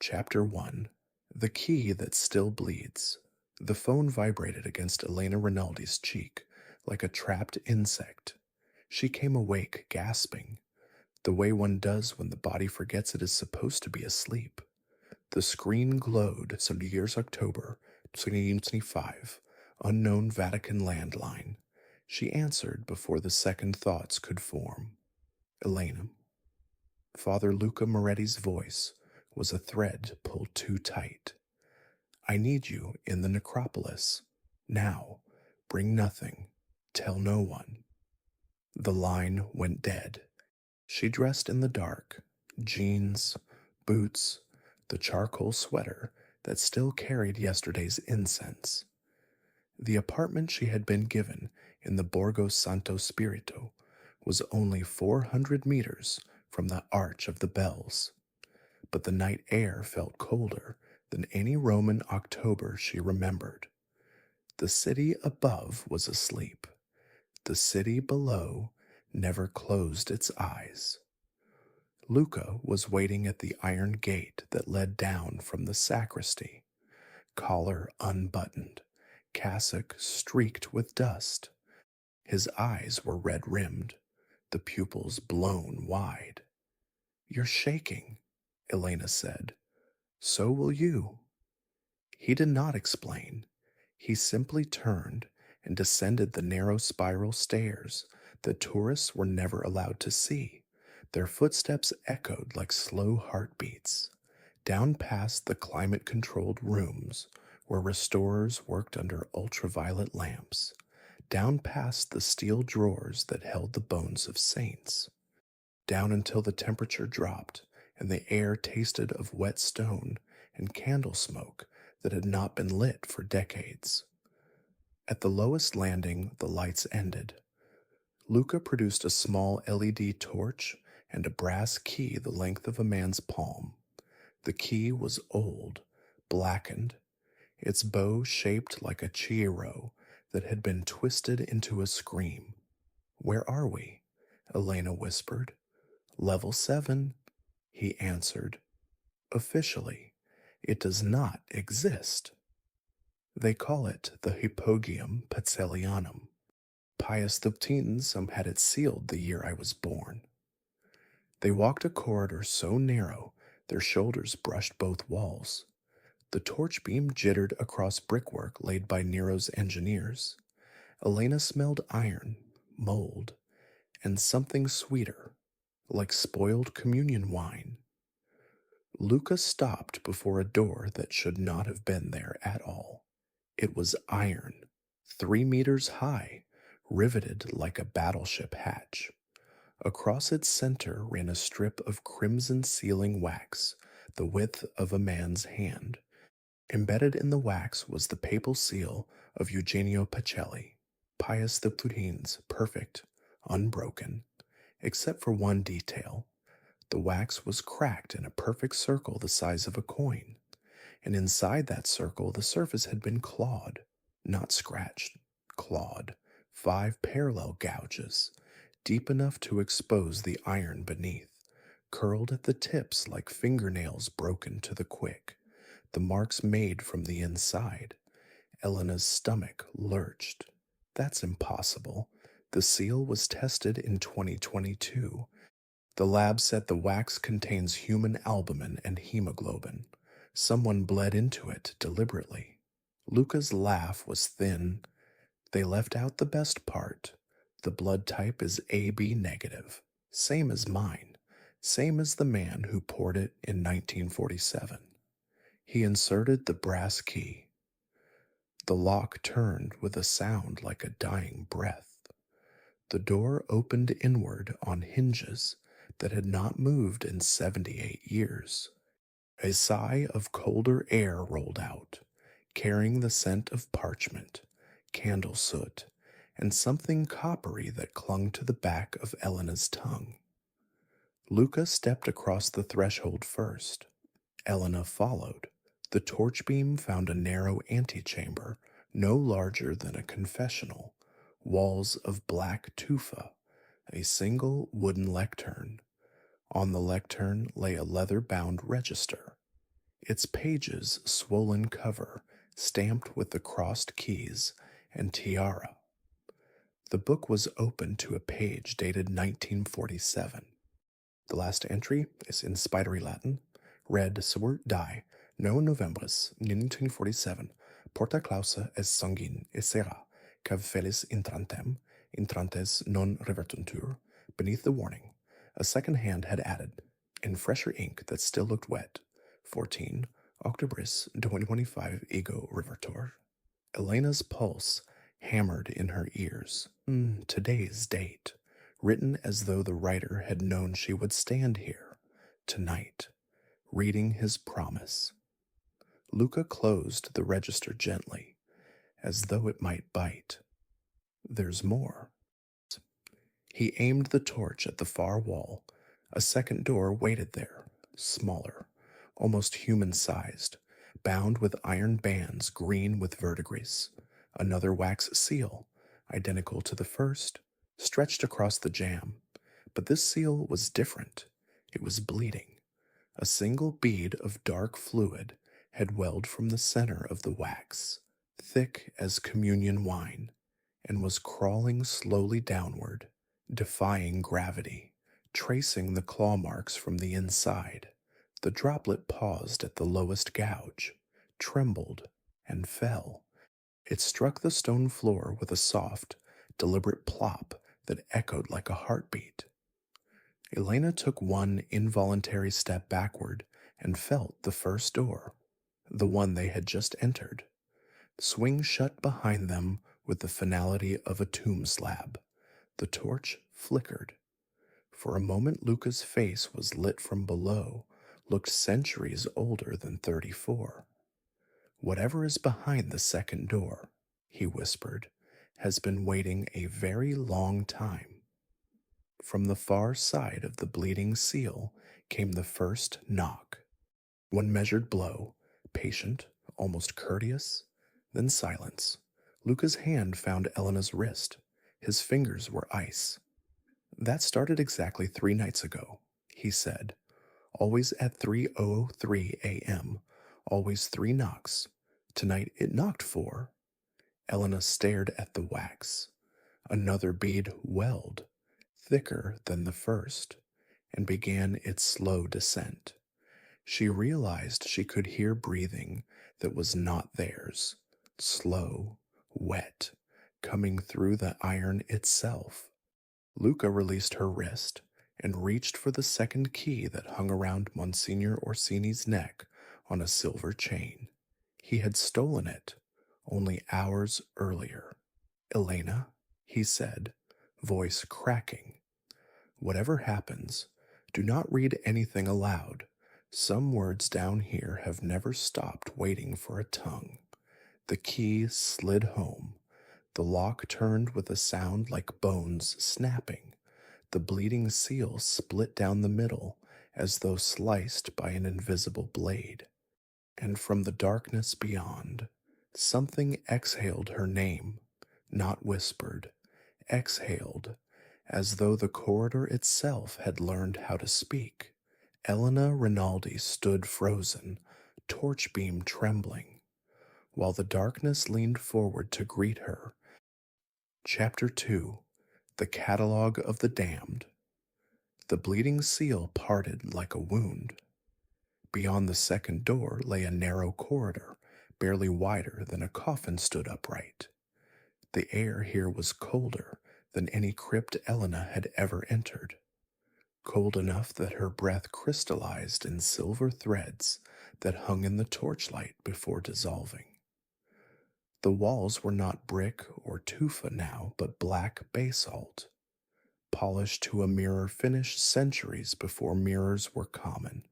Chapter 1. The Key That Still Bleeds. The phone vibrated against Elena Rinaldi's cheek like a trapped insect. She came awake, gasping, the way one does when the body forgets it is supposed to be asleep. The screen glowed. Some years October 2025. Unknown Vatican landline. She answered before the second thoughts could form. Elena. Father Luca Moretti's voice was a thread pulled too tight. I need you in the necropolis. Now. Bring nothing. Tell no one. The line went dead. She dressed in the dark, jeans, boots, the charcoal sweater that still carried yesterday's incense. The apartment she had been given in the Borgo Santo Spirito was only 400 meters from the Arch of the Bells, but the night air felt colder than any Roman October she remembered. The city above was asleep. The city below never closed its eyes. Luca was waiting at the iron gate that led down from the sacristy, collar unbuttoned, cassock streaked with dust. His eyes were red-rimmed, the pupils blown wide. You're shaking, Elena said. So will you. He did not explain. He simply turned and descended the narrow spiral stairs that tourists were never allowed to see. Their footsteps echoed like slow heartbeats, down past the climate-controlled rooms where restorers worked under ultraviolet lamps, down past the steel drawers that held the bones of saints, down until the temperature dropped and the air tasted of wet stone and candle smoke that had not been lit for decades. At the lowest landing, the lights ended. Luca produced a small LED torch and a brass key the length of a man's palm. The key was old, blackened, its bow shaped like a chiro that had been twisted into a scream. Where are we? Elena whispered. Level 7, he answered. Officially, it does not exist. They call it the Hypogeum Petzelianum. Pius XII had it sealed the year I was born. They walked a corridor so narrow their shoulders brushed both walls. The torch beam jittered across brickwork laid by Nero's engineers. Elena smelled iron, mold, and something sweeter, like spoiled communion wine. Luca stopped before a door that should not have been there at all. It was iron, 3 meters high, riveted like a battleship hatch. Across its center ran a strip of crimson sealing wax, the width of a man's hand. Embedded in the wax was the papal seal of Eugenio Pacelli, Pius XII's perfect, unbroken, except for one detail. The wax was cracked in a perfect circle the size of a coin, and inside that circle the surface had been clawed, not scratched, clawed, 5 parallel gouges, deep enough to expose the iron beneath, curled at the tips like fingernails broken to the quick, the marks made from the inside. Elena's stomach lurched. That's impossible. The seal was tested in 2022. The lab said the wax contains human albumin and hemoglobin. Someone bled into it deliberately. Luca's laugh was thin. They left out the best part. The blood type is AB negative, same as mine, same as the man who poured it in 1947. He inserted the brass key. The lock turned with a sound like a dying breath. The door opened inward on hinges that had not moved in 78 years. A sigh of colder air rolled out, carrying the scent of parchment, candle soot, and something coppery that clung to the back of Elena's tongue. Luca stepped across the threshold first. Elena followed. The torch beam found a narrow antechamber, no larger than a confessional, walls of black tufa, a single wooden lectern. On the lectern lay a leather-bound register. its pages swollen cover stamped with the crossed keys and tiara. The book was open to a page dated 1947. The last entry is in spidery Latin, read Subert die, no Novembris 1947, porta clausa es sanguin essera, cav felis intrantes non revertuntur. Beneath the warning, a second hand had added, in fresher ink that still looked wet, 14 Octobris 2025 ego revertor. Elena's pulse hammered in her ears. Today's date, written as though the writer had known she would stand here, tonight, reading his promise. Luca closed the register gently, as though it might bite. There's more. He aimed the torch at the far wall. A second door waited there, smaller, almost human-sized, bound with iron bands green with verdigris. Another wax seal, identical to the first, stretched across the jamb. But this seal was different. It was bleeding. A single bead of dark fluid had welled from the center of the wax, thick as communion wine, and was crawling slowly downward, defying gravity, tracing the claw marks from the inside. The droplet paused at the lowest gouge, trembled, and fell. It struck the stone floor with a soft, deliberate plop that echoed like a heartbeat. Elena took one involuntary step backward and felt the first door, the one they had just entered, swing shut behind them with the finality of a tomb slab. The torch flickered. For a moment Luca's face was lit from below, looked centuries older than 34. Whatever is behind the second door, he whispered, has been waiting a very long time. From the far side of the bleeding seal came the first knock. One measured blow, patient, almost courteous, then silence. Luca's hand found Elena's wrist. His fingers were ice. That started exactly 3 nights ago, he said. Always at 3:03 a.m., always 3 knocks. Tonight it knocked 4. Elena stared at the wax. Another bead welled, thicker than the first, and began its slow descent. She realized she could hear breathing that was not theirs, slow, wet, coming through the iron itself. Luca released her wrist and reached for the second key that hung around Monsignor Orsini's neck on a silver chain. He had stolen it only hours earlier. Elena, he said, voice cracking. Whatever happens, do not read anything aloud. Some words down here have never stopped waiting for a tongue. The key slid home. The lock turned with a sound like bones snapping. The bleeding seal split down the middle as though sliced by an invisible blade. And from the darkness beyond, something exhaled her name, not whispered, exhaled, as though the corridor itself had learned how to speak. Elena Rinaldi stood frozen, torch beam trembling, while the darkness leaned forward to greet her. Chapter 2: The Catalogue of the Damned. The bleeding seal parted like a wound. Beyond the second door lay a narrow corridor, barely wider than a coffin stood upright. The air here was colder than any crypt Elena had ever entered, cold enough that her breath crystallized in silver threads that hung in the torchlight before dissolving. The walls were not brick or tufa now, but black basalt, polished to a mirror finish centuries before mirrors were common.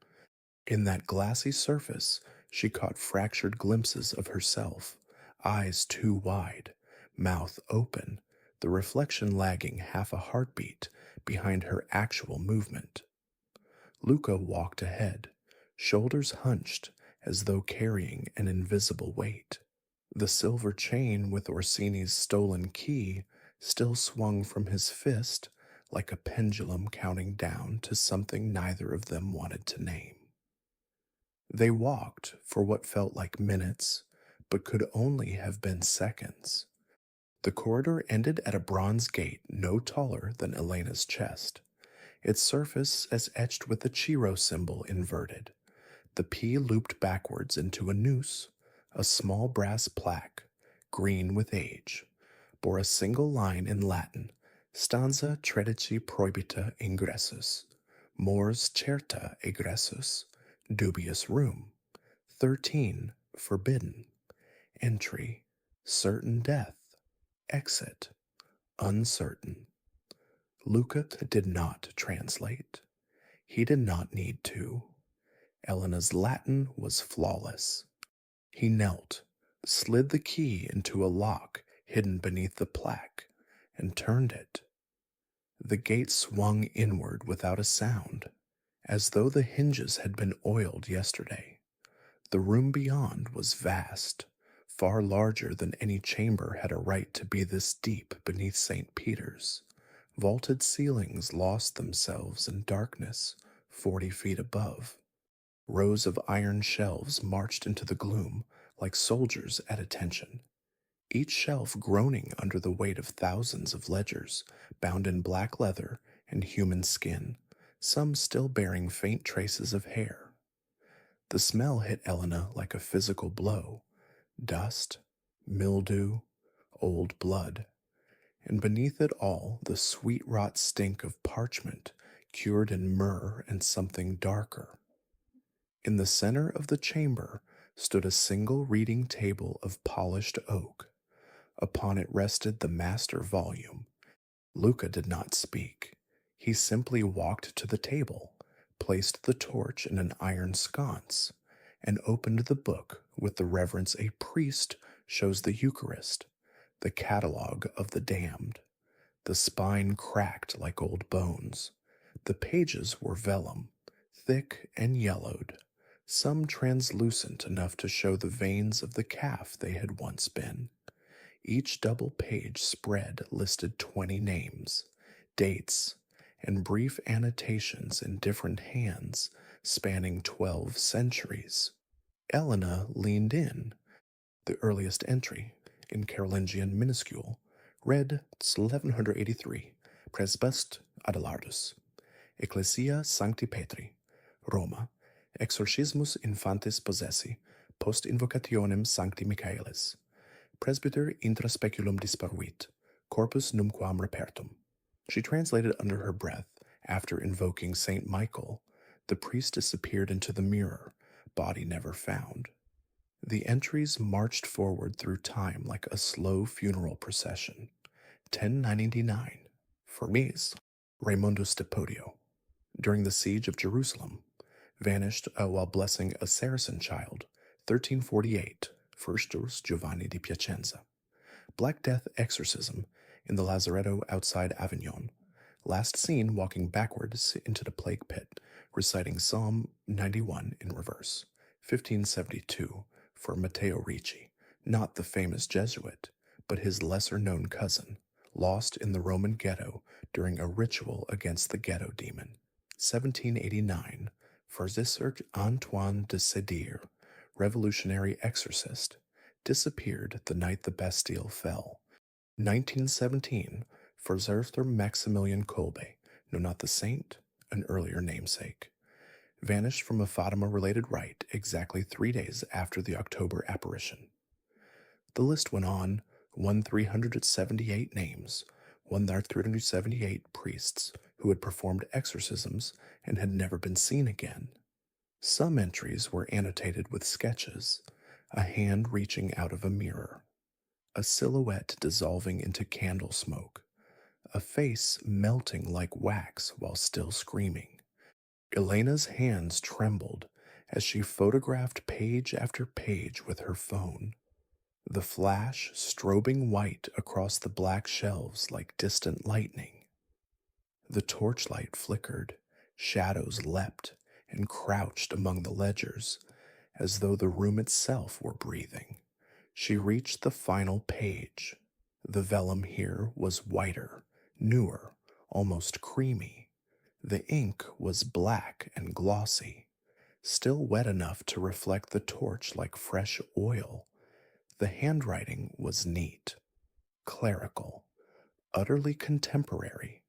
In that glassy surface, she caught fractured glimpses of herself, eyes too wide, mouth open, the reflection lagging half a heartbeat behind her actual movement. Luca walked ahead, shoulders hunched as though carrying an invisible weight. The silver chain with Orsini's stolen key still swung from his fist like a pendulum counting down to something neither of them wanted to name. They walked for what felt like minutes, but could only have been seconds. The corridor ended at a bronze gate no taller than Elena's chest, its surface as etched with the Chiro symbol inverted. The P looped backwards into a noose. A small brass plaque, green with age, bore a single line in Latin: Stanza 13 prohibita ingressus, mors certa egressus, dubious room, 13 forbidden, entry, certain death, exit, uncertain. Luca did not translate. He did not need to. Elena's Latin was flawless. He knelt, slid the key into a lock hidden beneath the plaque, and turned it. The gate swung inward without a sound, as though the hinges had been oiled yesterday. The room beyond was vast, far larger than any chamber had a right to be this deep beneath St. Peter's. Vaulted ceilings lost themselves in darkness 40 feet above. Rows of iron shelves marched into the gloom like soldiers at attention, each shelf groaning under the weight of thousands of ledgers bound in black leather and human skin, some still bearing faint traces of hair. The smell hit Elena like a physical blow: dust, mildew, old blood, and beneath it all the sweet rot stink of parchment cured in myrrh and something darker. In the center of the chamber stood a single reading table of polished oak. Upon it rested the master volume. Luca did not speak. He simply walked to the table, placed the torch in an iron sconce, and opened the book with the reverence a priest shows the Eucharist, the catalogue of the damned. The spine cracked like old bones. The pages were vellum, thick and yellowed, some translucent enough to show the veins of the calf they had once been. Each double page spread listed 20 names, dates, and brief annotations in different hands spanning 12 centuries. Elena leaned in. The earliest entry, in Carolingian minuscule, read 1183, Presbust Adelardus, Ecclesia Sancti Petri, Roma, Exorcismus infantis possessi, post invocationem Sancti Michaelis, Presbyter intra speculum disparuit, corpus numquam repertum. She translated under her breath. After invoking Saint Michael, the priest disappeared into the mirror, body never found. The entries marched forward through time like a slow funeral procession. 1099, Fermis, Raimundus de Podio, during the siege of Jerusalem, vanished while blessing a Saracen child. 1348, Firstus Giovanni di Piacenza. Black Death exorcism in the Lazaretto outside Avignon. Last seen walking backwards into the plague pit, reciting Psalm 91 in reverse. 1572, for Matteo Ricci, not the famous Jesuit, but his lesser-known cousin, lost in the Roman ghetto during a ritual against the ghetto demon. 1789, for Zisert Antoine de Sédir, revolutionary exorcist, disappeared the night the Bastille fell. 1917, for Zerther Maximilian Kolbe, no, not the saint, an earlier namesake, vanished from a Fatima-related rite exactly 3 days after the October apparition. The list went on: 1,378 names, 1,378 priests who had performed exorcisms and had never been seen again. Some entries were annotated with sketches, a hand reaching out of a mirror, a silhouette dissolving into candle smoke, a face melting like wax while still screaming. Elena's hands trembled as she photographed page after page with her phone, the flash strobing white across the black shelves like distant lightning. The torchlight flickered, shadows leapt and crouched among the ledgers, as though the room itself were breathing. She reached the final page. The vellum here was whiter, newer, almost creamy. The ink was black and glossy. still wet enough to reflect the torch like fresh oil. The handwriting was neat, clerical, utterly contemporary.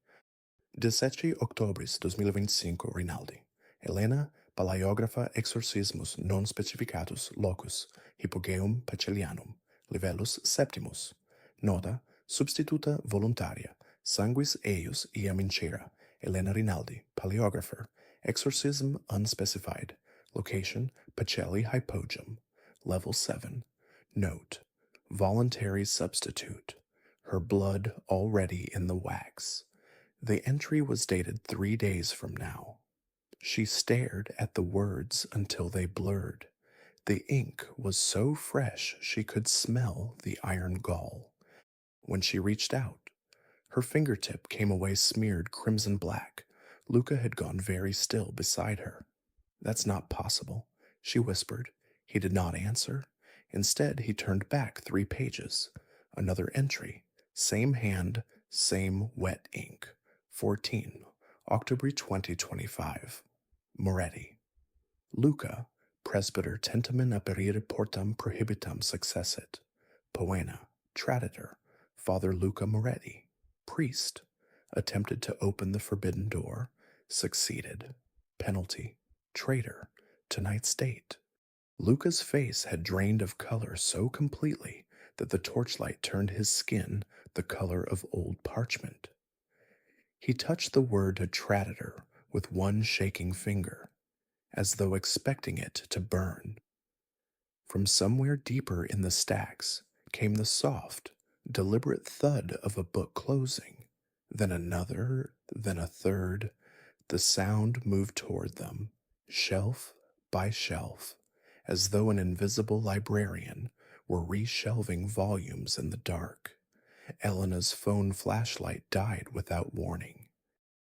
17 Octobris 2025 Rinaldi. Helena Palaiografa exorcismus non specificatus locus hypogeum pacelianum livellus septimus. Nota substituta voluntaria sanguis eius iam incera. Helena Rinaldi, paleographer. Exorcism unspecified. Location Pacelli hypogum. Level 7. Note voluntary substitute. Her blood already in the wax. The entry was dated 3 days from now. She stared at the words until they blurred. The ink was so fresh she could smell the iron gall. When she reached out, her fingertip came away smeared crimson black. Luca had gone very still beside her. "That's not possible," she whispered. He did not answer. Instead, he turned back 3 pages. Another entry. Same hand, same wet ink. 14. October 2025. Moretti. Luca, presbyter tentamen aperire portam prohibitam successit. Poena, traditor, Father Luca Moretti, priest, attempted to open the forbidden door, succeeded. Penalty, traitor, tonight's date. Luca's face had drained of color so completely that the torchlight turned his skin the color of old parchment. He touched the word traditor with one shaking finger, as though expecting it to burn. From somewhere deeper in the stacks came the soft, deliberate thud of a book closing, then another, then a third. The sound moved toward them, shelf by shelf, as though an invisible librarian were reshelving volumes in the dark. Elena's phone flashlight died without warning.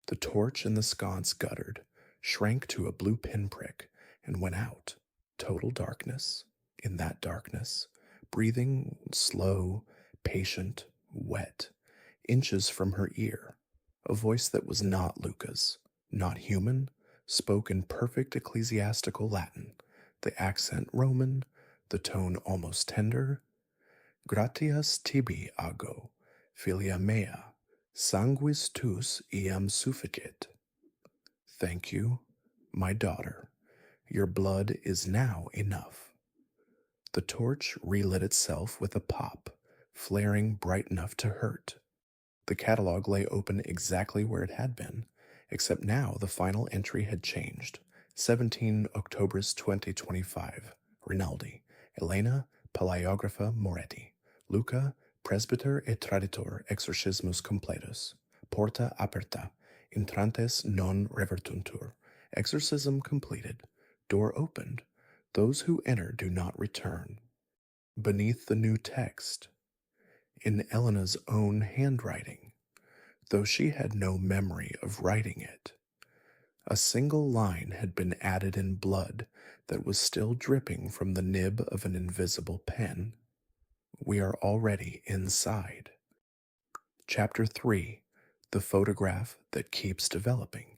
The torch in the sconce guttered, shrank to a blue pinprick, and went out. Total darkness. In that darkness, breathing slow, patient, wet, inches from her ear, a voice that was not Luca's, not human, spoke in perfect ecclesiastical Latin, the accent Roman, the tone almost tender. Gratias tibi ago, filia mea, sanguis tus iam sufficit. Thank you, my daughter. Your blood is now enough. The torch relit itself with a pop, flaring bright enough to hurt. The catalog lay open exactly where it had been, except now the final entry had changed. 17 Octobris 2025. Rinaldi. Elena Palaiografa Moretti. Luca Presbyter et Traditor Exorcismus Completus. Porta aperta. Intrantes non revertuntur. Exorcism completed. Door opened. Those who enter do not return. Beneath the new text, in Elena's own handwriting, though she had no memory of writing it, a single line had been added in blood that was still dripping from the nib of an invisible pen. We are already inside. Chapter 3. The Photograph That Keeps Developing.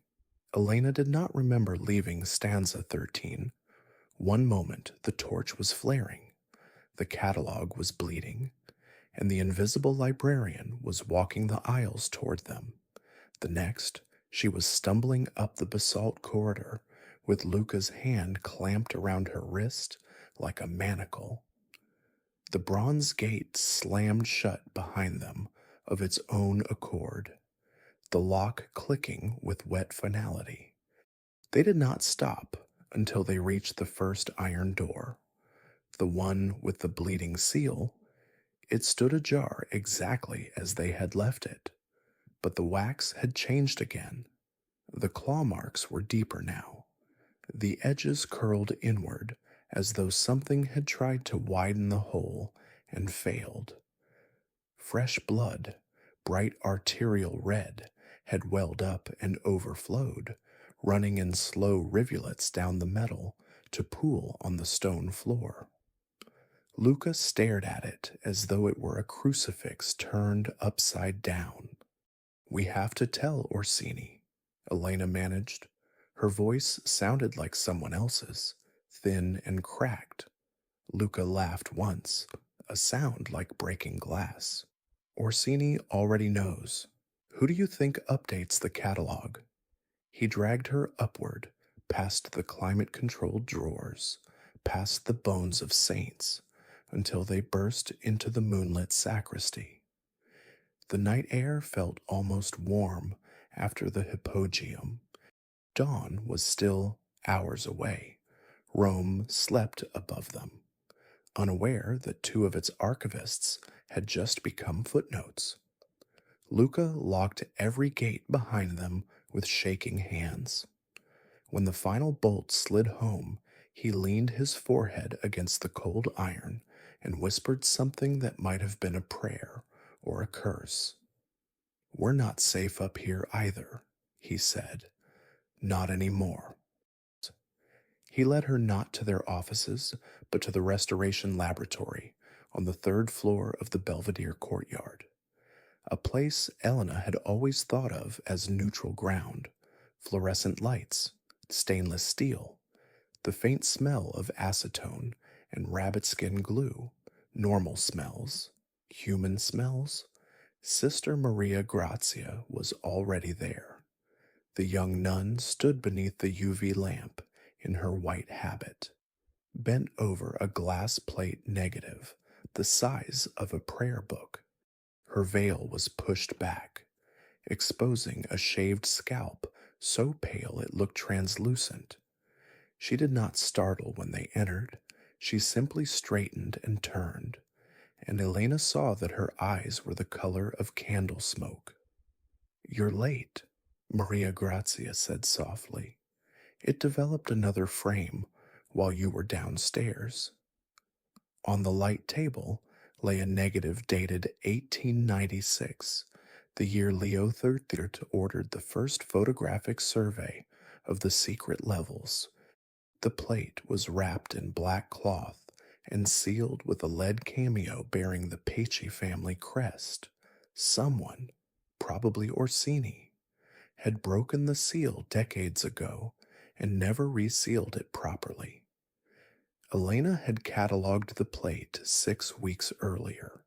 Elena did not remember leaving stanza 13. One moment the torch was flaring, the catalog was bleeding, and the invisible librarian was walking the aisles toward them. The next, she was stumbling up the basalt corridor with Luca's hand clamped around her wrist like a manacle. The bronze gate slammed shut behind them of its own accord, the lock clicking with wet finality. They did not stop until they reached the first iron door, the one with the bleeding seal. It stood ajar exactly as they had left it, but the wax had changed again. The claw marks were deeper now. The edges curled inward as though something had tried to widen the hole and failed. Fresh blood, bright arterial red, had welled up and overflowed, running in slow rivulets down the metal to pool on the stone floor. Luca stared at it as though it were a crucifix turned upside down. "We have to tell Orsini," Elena managed. Her voice sounded like someone else's, thin and cracked. Luca laughed once, a sound like breaking glass. Orsini already knows. Who do you think updates the catalog? He dragged her upward, past the climate controlled drawers, past the bones of saints, until they burst into the moonlit sacristy. The night air felt almost warm after the hypogeum. Dawn was still hours away. Rome slept above them, unaware that two of its archivists had just become footnotes. Luca locked every gate behind them with shaking hands. When the final bolt slid home, he leaned his forehead against the cold iron and whispered something that might have been a prayer or a curse. "We're not safe up here either," he said. "Not anymore." He led her not to their offices, but to the restoration laboratory on the third floor of the Belvedere courtyard, a place Elena had always thought of as neutral ground: fluorescent lights, stainless steel, the faint smell of acetone and rabbit skin glue, normal smells, human smells. Sister Maria Grazia was already there. The young nun stood beneath the UV lamp in her white habit, bent over a glass plate negative the size of a prayer book. Her veil was pushed back, exposing a shaved scalp so pale it looked translucent. She did not startle when they entered. She simply straightened and turned, and Elena saw that her eyes were the color of candle smoke. "You're late," Maria Grazia said softly. "It developed another frame while you were downstairs." On the light table lay a negative dated 1896, the year Leo XIII ordered the first photographic survey of the secret levels. The plate was wrapped in black cloth and sealed with a lead cameo bearing the Pecci family crest. Someone, probably Orsini, had broken the seal decades ago and never resealed it properly. Elena had cataloged the plate 6 weeks earlier.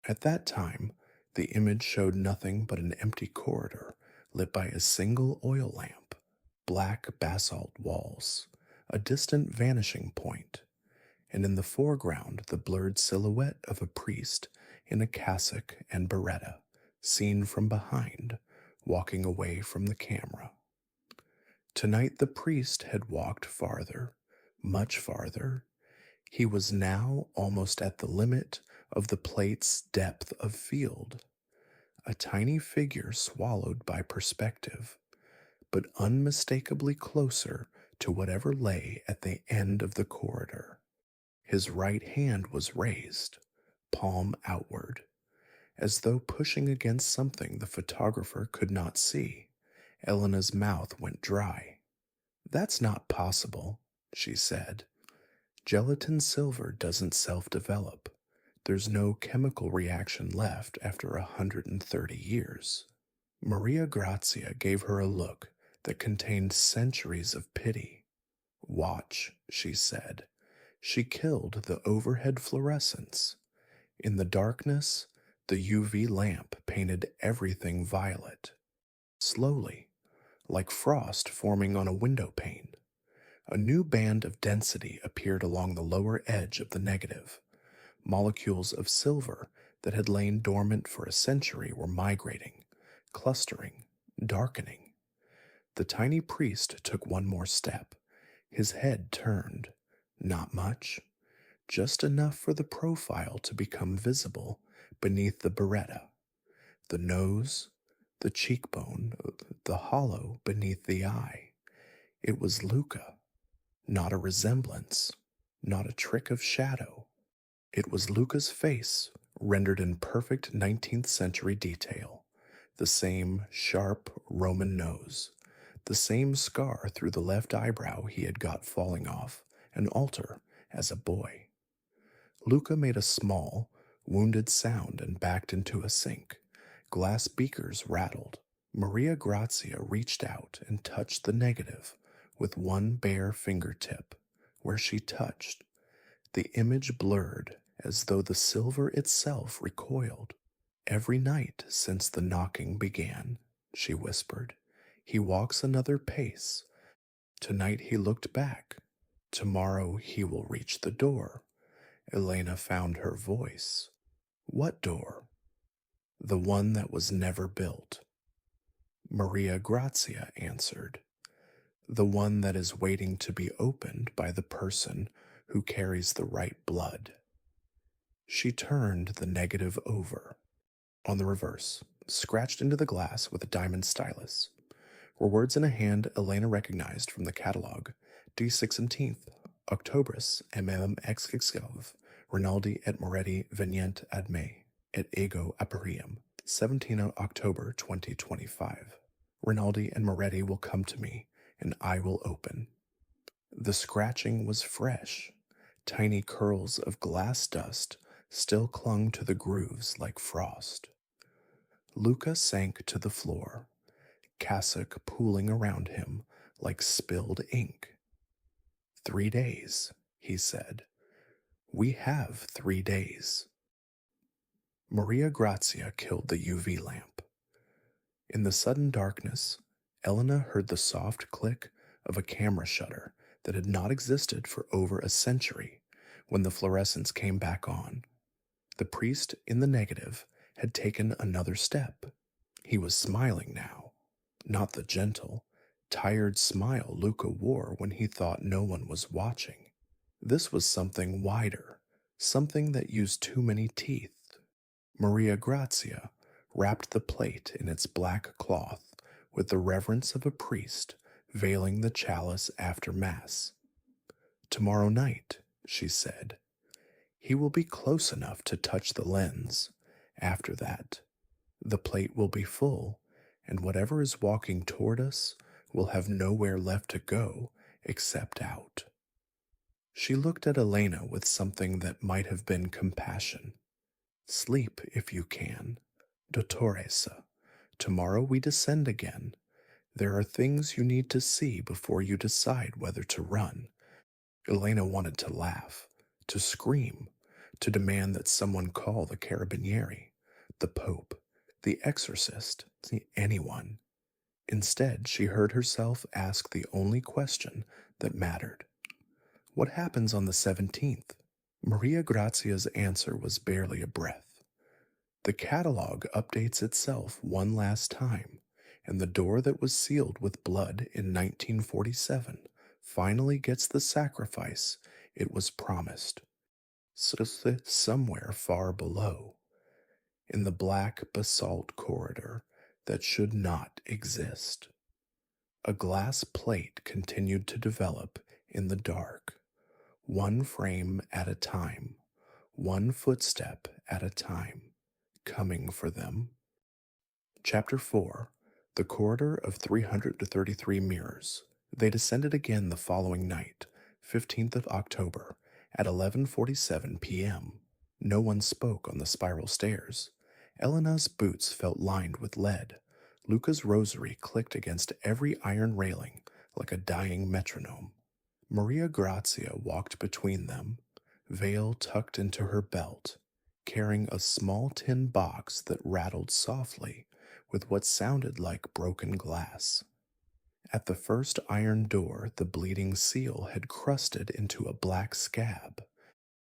At that time, the image showed nothing but an empty corridor lit by a single oil lamp, black basalt walls, a distant vanishing point, and in the foreground the blurred silhouette of a priest in a cassock and biretta, seen from behind, walking away from the camera. Tonight the priest had walked farther, much farther. He was now almost at the limit of the plate's depth of field, a tiny figure swallowed by perspective, but unmistakably closer to whatever lay at the end of the corridor. His right hand was raised, palm outward, as though pushing against something the photographer could not see. Elena's mouth went dry. "That's not possible," she said. "Gelatin silver doesn't self-develop. There's no chemical reaction left after 130 years. Maria Grazia gave her a look that contained centuries of pity. "Watch," she said. She killed the overhead fluorescence. In the darkness, the UV lamp painted everything violet. Slowly, like frost forming on a window pane, a new band of density appeared along the lower edge of the negative. Molecules of silver that had lain dormant for a century were migrating, clustering, darkening. The tiny priest took one more step. His head turned. Not much, just enough for the profile to become visible beneath the biretta. The nose, the cheekbone, the hollow beneath the eye. It was Luca. Not a resemblance, not a trick of shadow. It was Luca's face, rendered in perfect 19th century detail. The same sharp Roman nose, the same scar through the left eyebrow he had got falling off an altar as a boy. Luca made a small, wounded sound and backed into a sink. Glass beakers rattled. Maria Grazia reached out and touched the negative, with one bare fingertip where she touched, the image blurred as though the silver itself recoiled. Every night since the knocking began, she whispered, he walks another pace. Tonight he looked back. Tomorrow he will reach the door. Elena found her voice. What door? The one that was never built. Maria Grazia answered. The one that is waiting to be opened by the person who carries the right blood. She turned the negative over. On the reverse, scratched into the glass with a diamond stylus, were words in a hand Elena recognized from the catalogue. D16th, Octobris, XXV, Rinaldi et Moretti venient ad me, et ego aperium, 17 October 2025. Rinaldi and Moretti will come to me, and I will open. The scratching was fresh. Tiny curls of glass dust still clung to the grooves like frost. Luca sank to the floor, cassock pooling around him like spilled ink. 3 days, he said. We have 3 days. Maria Grazia killed the UV lamp. In the sudden darkness, Elena heard the soft click of a camera shutter that had not existed for over a century when the fluorescence came back on. The priest in the negative had taken another step. He was smiling now, not the gentle, tired smile Luca wore when he thought no one was watching. This was something wider, something that used too many teeth. Maria Grazia wrapped the plate in its black cloth with the reverence of a priest veiling the chalice after Mass. Tomorrow night, she said, he will be close enough to touch the lens. After that, the plate will be full, and whatever is walking toward us will have nowhere left to go except out. She looked at Elena with something that might have been compassion. Sleep if you can, Dottoressa. Tomorrow we descend again. There are things you need to see before you decide whether to run. Elena wanted to laugh, to scream, to demand that someone call the carabinieri, the pope, the exorcist, anyone. Instead, she heard herself ask the only question that mattered. What happens on the 17th? Maria Grazia's answer was barely a breath. The catalog updates itself one last time, and the door that was sealed with blood in 1947 finally gets the sacrifice it was promised. Somewhere far below, in the black basalt corridor that should not exist. A glass plate continued to develop in the dark, one frame at a time, one footstep at a time, coming for them. Chapter 4. The Corridor of 333 Mirrors. They descended again the following night, 15th of October, at 11:47 p.m. No one spoke on the spiral stairs. Elena's boots felt lined with lead. Luca's rosary clicked against every iron railing like a dying metronome. Maria Grazia walked between them, veil tucked into her belt, carrying a small tin box that rattled softly with what sounded like broken glass. At the first iron door, the bleeding seal had crusted into a black scab.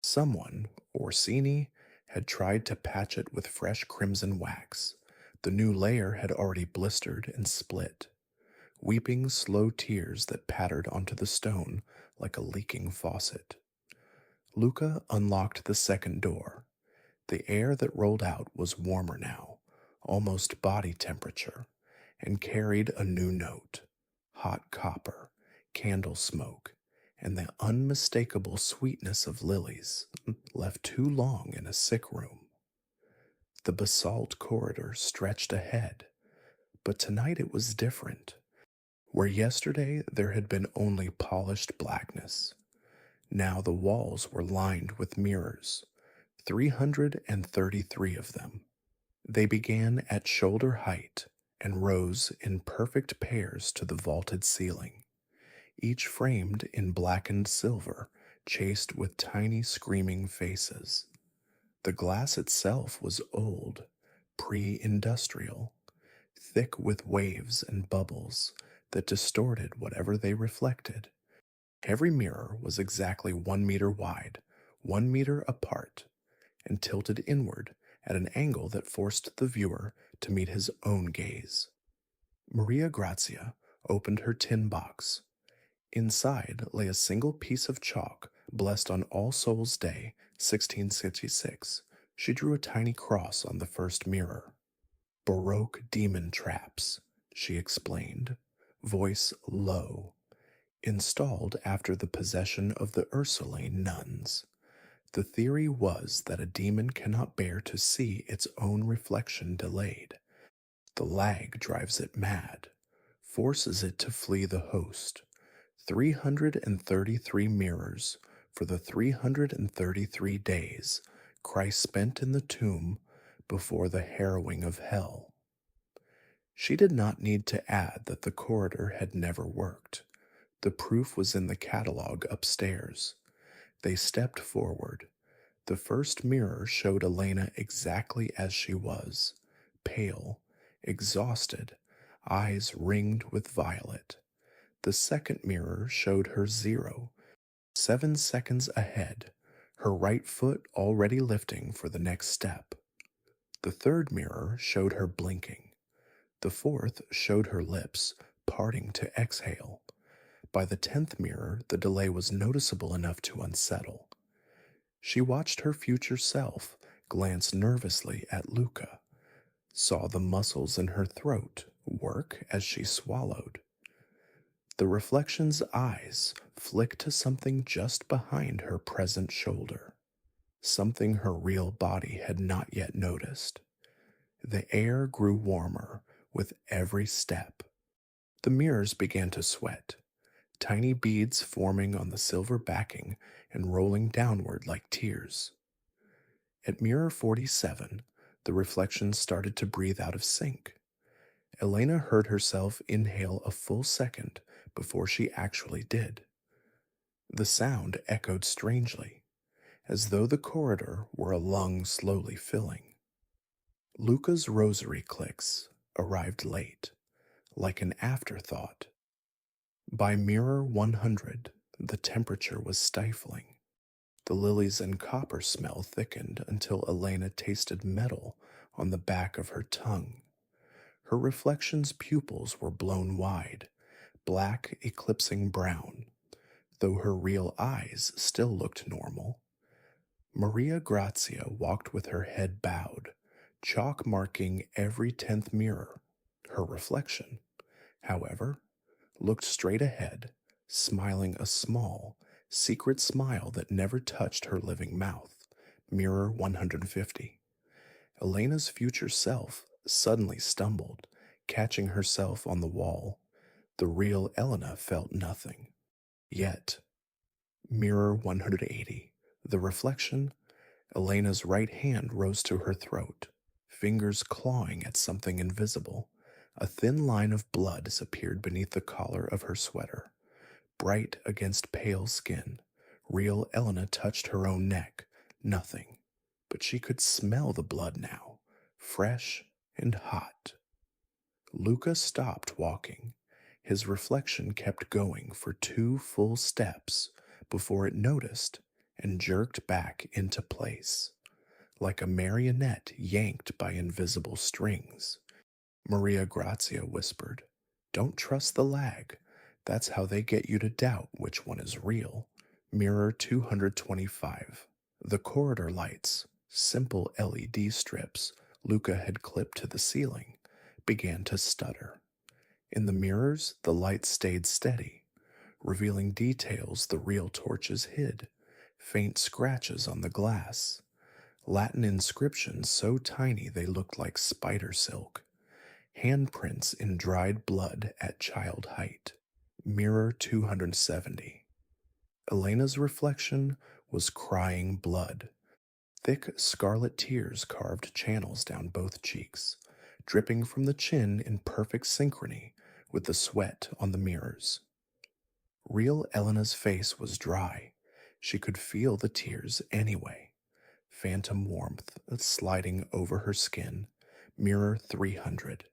Someone, Orsini, had tried to patch it with fresh crimson wax. The new layer had already blistered and split, weeping slow tears that pattered onto the stone like a leaking faucet. Luca unlocked the second door. The air that rolled out was warmer now, almost body temperature, and carried a new note: hot copper, candle smoke, and the unmistakable sweetness of lilies left too long in a sick room. The basalt corridor stretched ahead, but tonight it was different. Where yesterday there had been only polished blackness, now the walls were lined with mirrors, 333 of them. They began at shoulder height and rose in perfect pairs to the vaulted ceiling. each framed in blackened silver, chased with tiny screaming faces. The glass itself was old, pre industrial, thick with waves and bubbles that distorted whatever they reflected. Every mirror was exactly 1 meter wide, 1 meter apart, and tilted inward at an angle that forced the viewer to meet his own gaze. Maria Grazia opened her tin box. Inside lay a single piece of chalk blessed on All Souls' Day, 1666. She drew a tiny cross on the first mirror. Baroque demon traps, she explained, voice low, installed after the possession of the Ursuline nuns. The theory was that a demon cannot bear to see its own reflection delayed. The lag drives it mad, forces it to flee the host. 333 mirrors for the 333 days Christ spent in the tomb before the harrowing of hell. She did not need to add that the corridor had never worked. The proof was in the catalog upstairs. They stepped forward. The first mirror showed Elena exactly as she was, pale, exhausted, eyes ringed with violet. The second mirror showed her 0, 7 seconds ahead, her right foot already lifting for the next step. The third mirror showed her blinking. The fourth showed her lips parting to exhale. By the 10th mirror, the delay was noticeable enough to unsettle. She watched her future self glance nervously at Luca, saw the muscles in her throat work as she swallowed. The reflection's eyes flicked to something just behind her present shoulder, something her real body had not yet noticed. The air grew warmer with every step. The mirrors began to sweat, tiny beads forming on the silver backing and rolling downward like tears. At mirror 47, the reflection started to breathe out of sync. Elena heard herself inhale a full second before she actually did. The sound echoed strangely, as though the corridor were a lung slowly filling. Luca's rosary clicks arrived late, like an afterthought. By mirror 100, the temperature was stifling. The lilies and copper smell thickened until Elena tasted metal on the back of her tongue. Her reflection's pupils were blown wide, black eclipsing brown, though her real eyes still looked normal. Maria Grazia walked with her head bowed, chalk marking every 10th mirror. Her reflection, however, looked straight ahead, smiling a small, secret smile that never touched her living mouth. Mirror 150. Elena's future self suddenly stumbled, catching herself on the wall. The real Elena felt nothing. Yet, mirror 180. The reflection, Elena's right hand rose to her throat, fingers clawing at something invisible. A thin line of blood appeared beneath the collar of her sweater, bright against pale skin. Real Elena touched her own neck. Nothing. But she could smell the blood now, fresh and hot. Luca stopped walking. His reflection kept going for 2 full steps before it noticed and jerked back into place, like a marionette yanked by invisible strings. Maria Grazia whispered, "Don't trust the lag. That's how they get you to doubt which one is real." Mirror 225. The corridor lights, simple LED strips Luca had clipped to the ceiling, began to stutter. In the mirrors, the lights stayed steady, revealing details the real torches hid, faint scratches on the glass, Latin inscriptions so tiny they looked like spider silk, handprints in dried blood at child height. Mirror 270. Elena's reflection was crying blood. Thick scarlet tears carved channels down both cheeks, dripping from the chin in perfect synchrony with the sweat on the mirrors. Real Elena's face was dry. She could feel the tears anyway. Phantom warmth sliding over her skin. Mirror 300.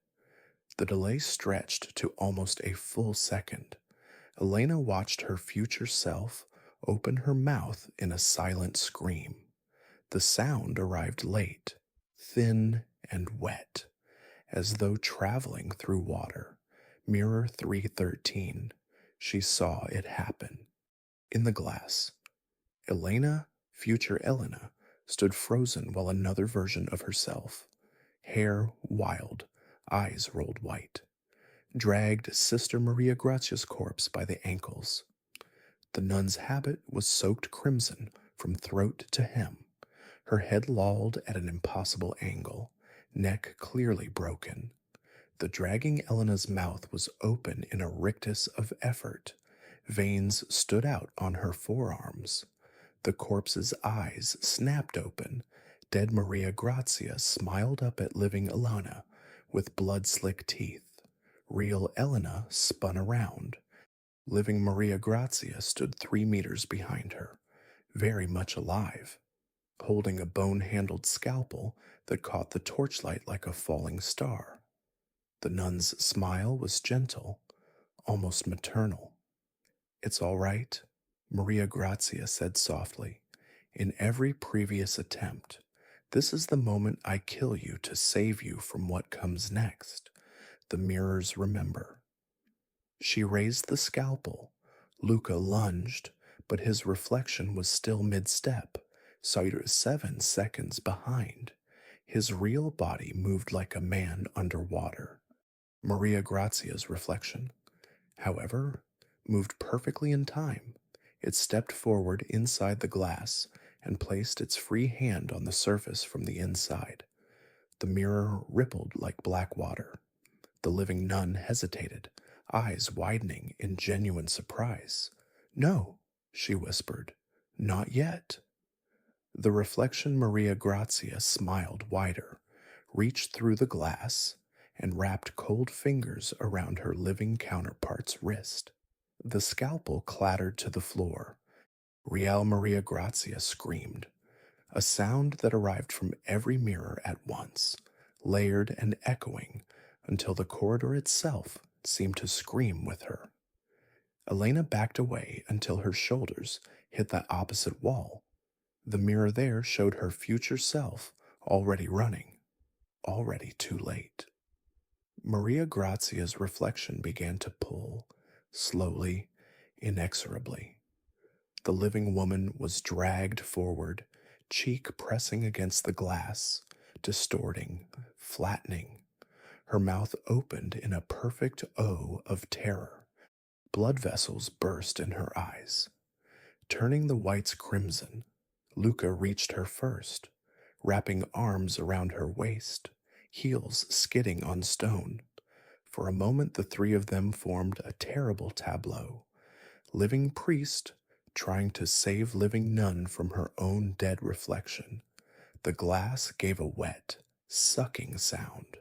The delay stretched to almost a full second. Elena watched her future self open her mouth in a silent scream. The sound arrived late, thin and wet, as though traveling through water. Mirror 313. She saw it happen. In the glass, Elena, future Elena, stood frozen while another version of herself, hair wild, eyes rolled white, dragged Sister Maria Grazia's corpse by the ankles. The nun's habit was soaked crimson from throat to hem, her head lolled at an impossible angle, neck clearly broken. The dragging Elena's mouth was open in a rictus of effort. Veins stood out on her forearms. The corpse's eyes snapped open. Dead Maria Grazia smiled up at living Elena with blood-slick teeth. Real Elena spun around. Living Maria Grazia stood 3 meters behind her, very much alive, holding a bone-handled scalpel that caught the torchlight like a falling star. The nun's smile was gentle, almost maternal. "It's all right," Maria Grazia said softly. "In every previous attempt, this is the moment I kill you to save you from what comes next. The mirrors remember." She raised the scalpel. Luca lunged, but his reflection was still mid-step, 7 seconds behind. His real body moved like a man underwater. Maria Grazia's reflection, however, moved perfectly in time. It stepped forward inside the glass and placed its free hand on the surface from the inside. The mirror rippled like black water. The living nun hesitated, eyes widening in genuine surprise. "No," she whispered, "not yet." The reflection Maria Grazia smiled wider, reached through the glass, and wrapped cold fingers around her living counterpart's wrist. The scalpel clattered to the floor. Real Maria Grazia screamed, a sound that arrived from every mirror at once, layered and echoing until the corridor itself seemed to scream with her. Elena backed away until her shoulders hit the opposite wall. The mirror there showed her future self already running, already too late. Maria Grazia's reflection began to pull, slowly, inexorably. The living woman was dragged forward, cheek pressing against the glass, distorting, flattening. Her mouth opened in a perfect O of terror. Blood vessels burst in her eyes. Turning the whites crimson, Luca reached her first, wrapping arms around her waist, heels skidding on stone. For a moment the three of them formed a terrible tableau. Living priest trying to save living nun from her own dead reflection. The glass gave a wet, sucking sound.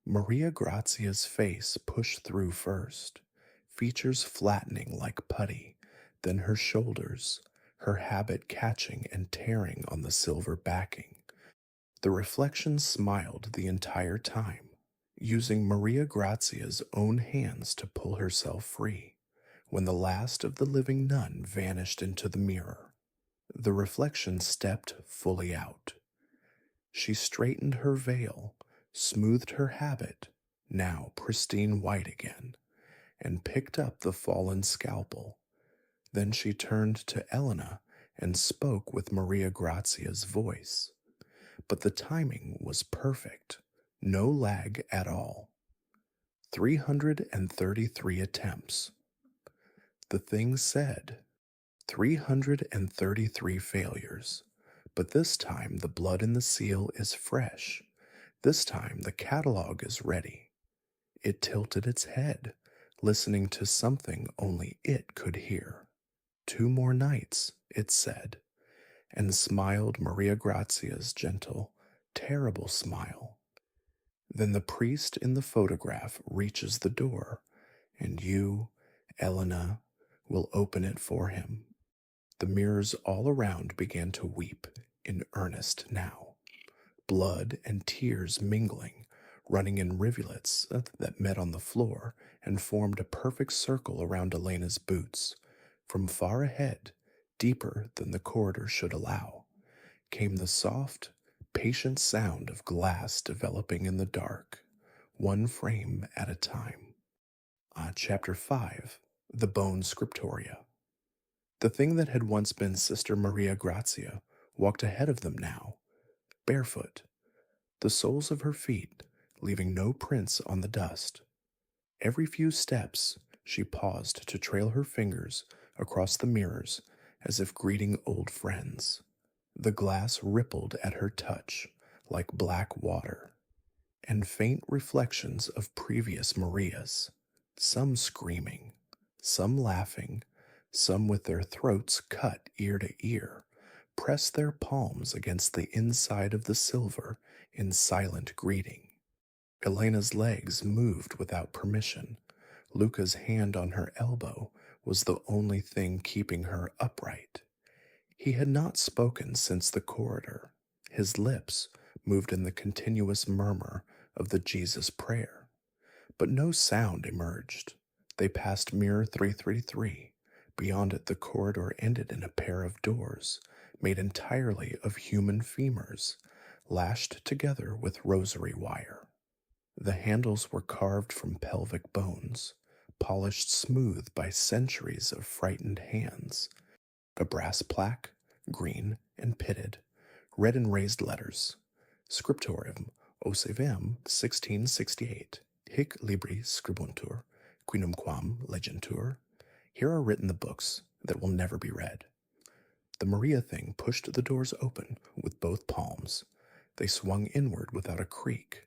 Maria Grazia's face pushed through first, features flattening like putty, then her shoulders, her habit catching and tearing on the silver backing. The reflection smiled the entire time, using Maria Grazia's own hands to pull herself free. When the last of the living nun vanished into the mirror, the reflection stepped fully out. She straightened her veil, smoothed her habit, now pristine white again, and picked up the fallen scalpel. Then she turned to Elena and spoke with Maria Grazia's voice. But the timing was perfect, no lag at all. 333 attempts. The thing said, 333 failures. But this time the blood in the seal is fresh. This time the catalog is ready. It tilted its head, listening to something only it could hear. 2 more nights, it said, and smiled Maria Grazia's gentle, terrible smile. Then the priest in the photograph reaches the door, and you, Elena, will open it for him. The mirrors all around began to weep in earnest now, blood and tears mingling, running in rivulets that met on the floor and formed a perfect circle around Elena's boots. From far ahead, deeper than the corridor should allow, came the soft, patient sound of glass developing in the dark, one frame at a time. Chapter 5, The Bone Scriptoria. The thing that had once been Sister Maria Grazia walked ahead of them now, barefoot, the soles of her feet leaving no prints on the dust. Every few steps, she paused to trail her fingers across the mirrors as if greeting old friends. The glass rippled at her touch like black water, and faint reflections of previous Marias, some screaming, some laughing, some with their throats cut ear to ear, pressed their palms against the inside of the silver in silent greeting. Elena's legs moved without permission. Luca's hand on her elbow was the only thing keeping her upright. He had not spoken since the corridor. His lips moved in the continuous murmur of the Jesus prayer, but no sound emerged. They passed mirror 333. Beyond it, the corridor ended in a pair of doors made entirely of human femurs, lashed together with rosary wire. The handles were carved from pelvic bones, polished smooth by centuries of frightened hands. A brass plaque, green and pitted, read in raised letters, Scriptorium osevem 1668, hic libri scribuntur, quinumquam legentur. Here are written the books that will never be read. The Maria thing pushed the doors open with both palms. They swung inward without a creak.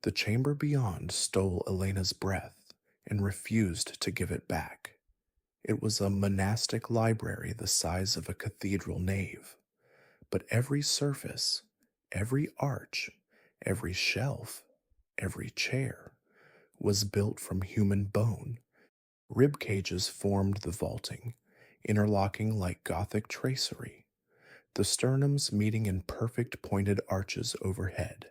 The chamber beyond stole Elena's breath and refused to give it back. It was a monastic library the size of a cathedral nave, but every surface, every arch, every shelf, every chair was built from human bone. Rib cages formed the vaulting, interlocking like Gothic tracery, the sternums meeting in perfect pointed arches overhead.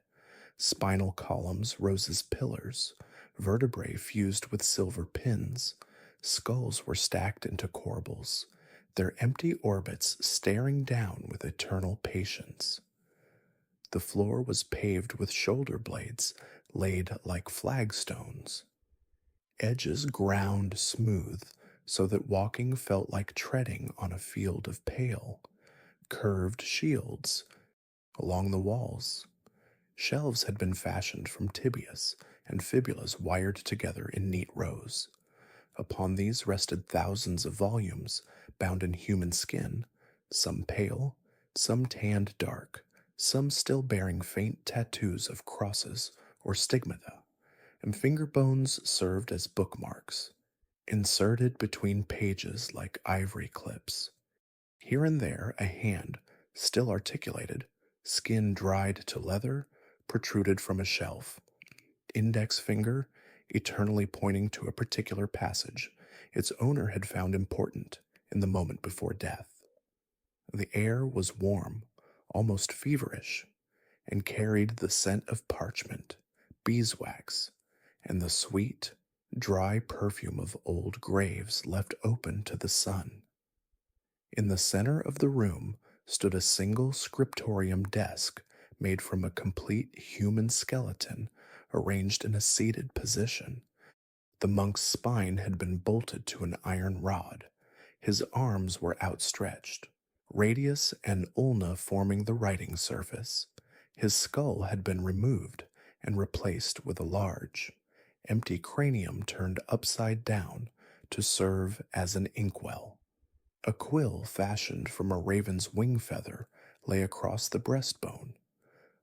Spinal columns rose as pillars, vertebrae fused with silver pins. Skulls were stacked into corbels, their empty orbits staring down with eternal patience. The floor was paved with shoulder blades laid like flagstones, edges ground smooth so that walking felt like treading on a field of pale, curved shields along the walls. Shelves had been fashioned from tibias and fibulas wired together in neat rows. Upon these rested thousands of volumes bound in human skin, some pale, some tanned dark, some still bearing faint tattoos of crosses or stigmata, and finger bones served as bookmarks, inserted between pages like ivory clips. Here and there a hand, still articulated, skin dried to leather, protruded from a shelf. Index finger, eternally pointing to a particular passage its owner had found important in the moment before death. The air was warm, almost feverish, and carried the scent of parchment, beeswax, and the sweet, dry perfume of old graves left open to the sun. In the center of the room stood a single scriptorium desk made from a complete human skeleton arranged in a seated position. The monk's spine had been bolted to an iron rod. His arms were outstretched, radius and ulna forming the writing surface. His skull had been removed and replaced with a large, empty cranium turned upside down to serve as an inkwell. A quill fashioned from a raven's wing feather lay across the breastbone.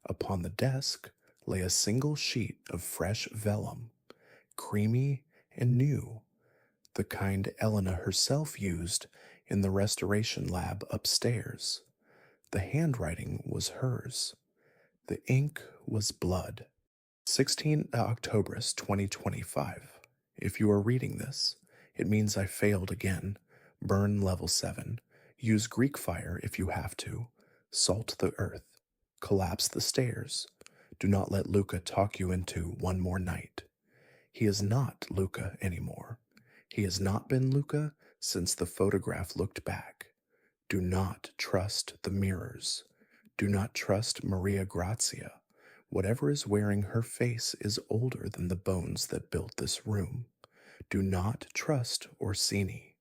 Upon the desk lay a single sheet of fresh vellum, creamy and new, the kind Elena herself used in the restoration lab upstairs. The handwriting was hers. The ink was blood. 16 October 2025. If you are reading this, it means I failed again, Burn level 7. Use Greek fire if you have to. Salt the earth. Collapse the stairs. Do not let Luca talk you into one more night. He is not Luca anymore. He has not been Luca since the photograph looked back. Do not trust the mirrors. Do not trust Maria Grazia. Whatever is wearing her face is older than the bones that built this room. Do not trust Orsini.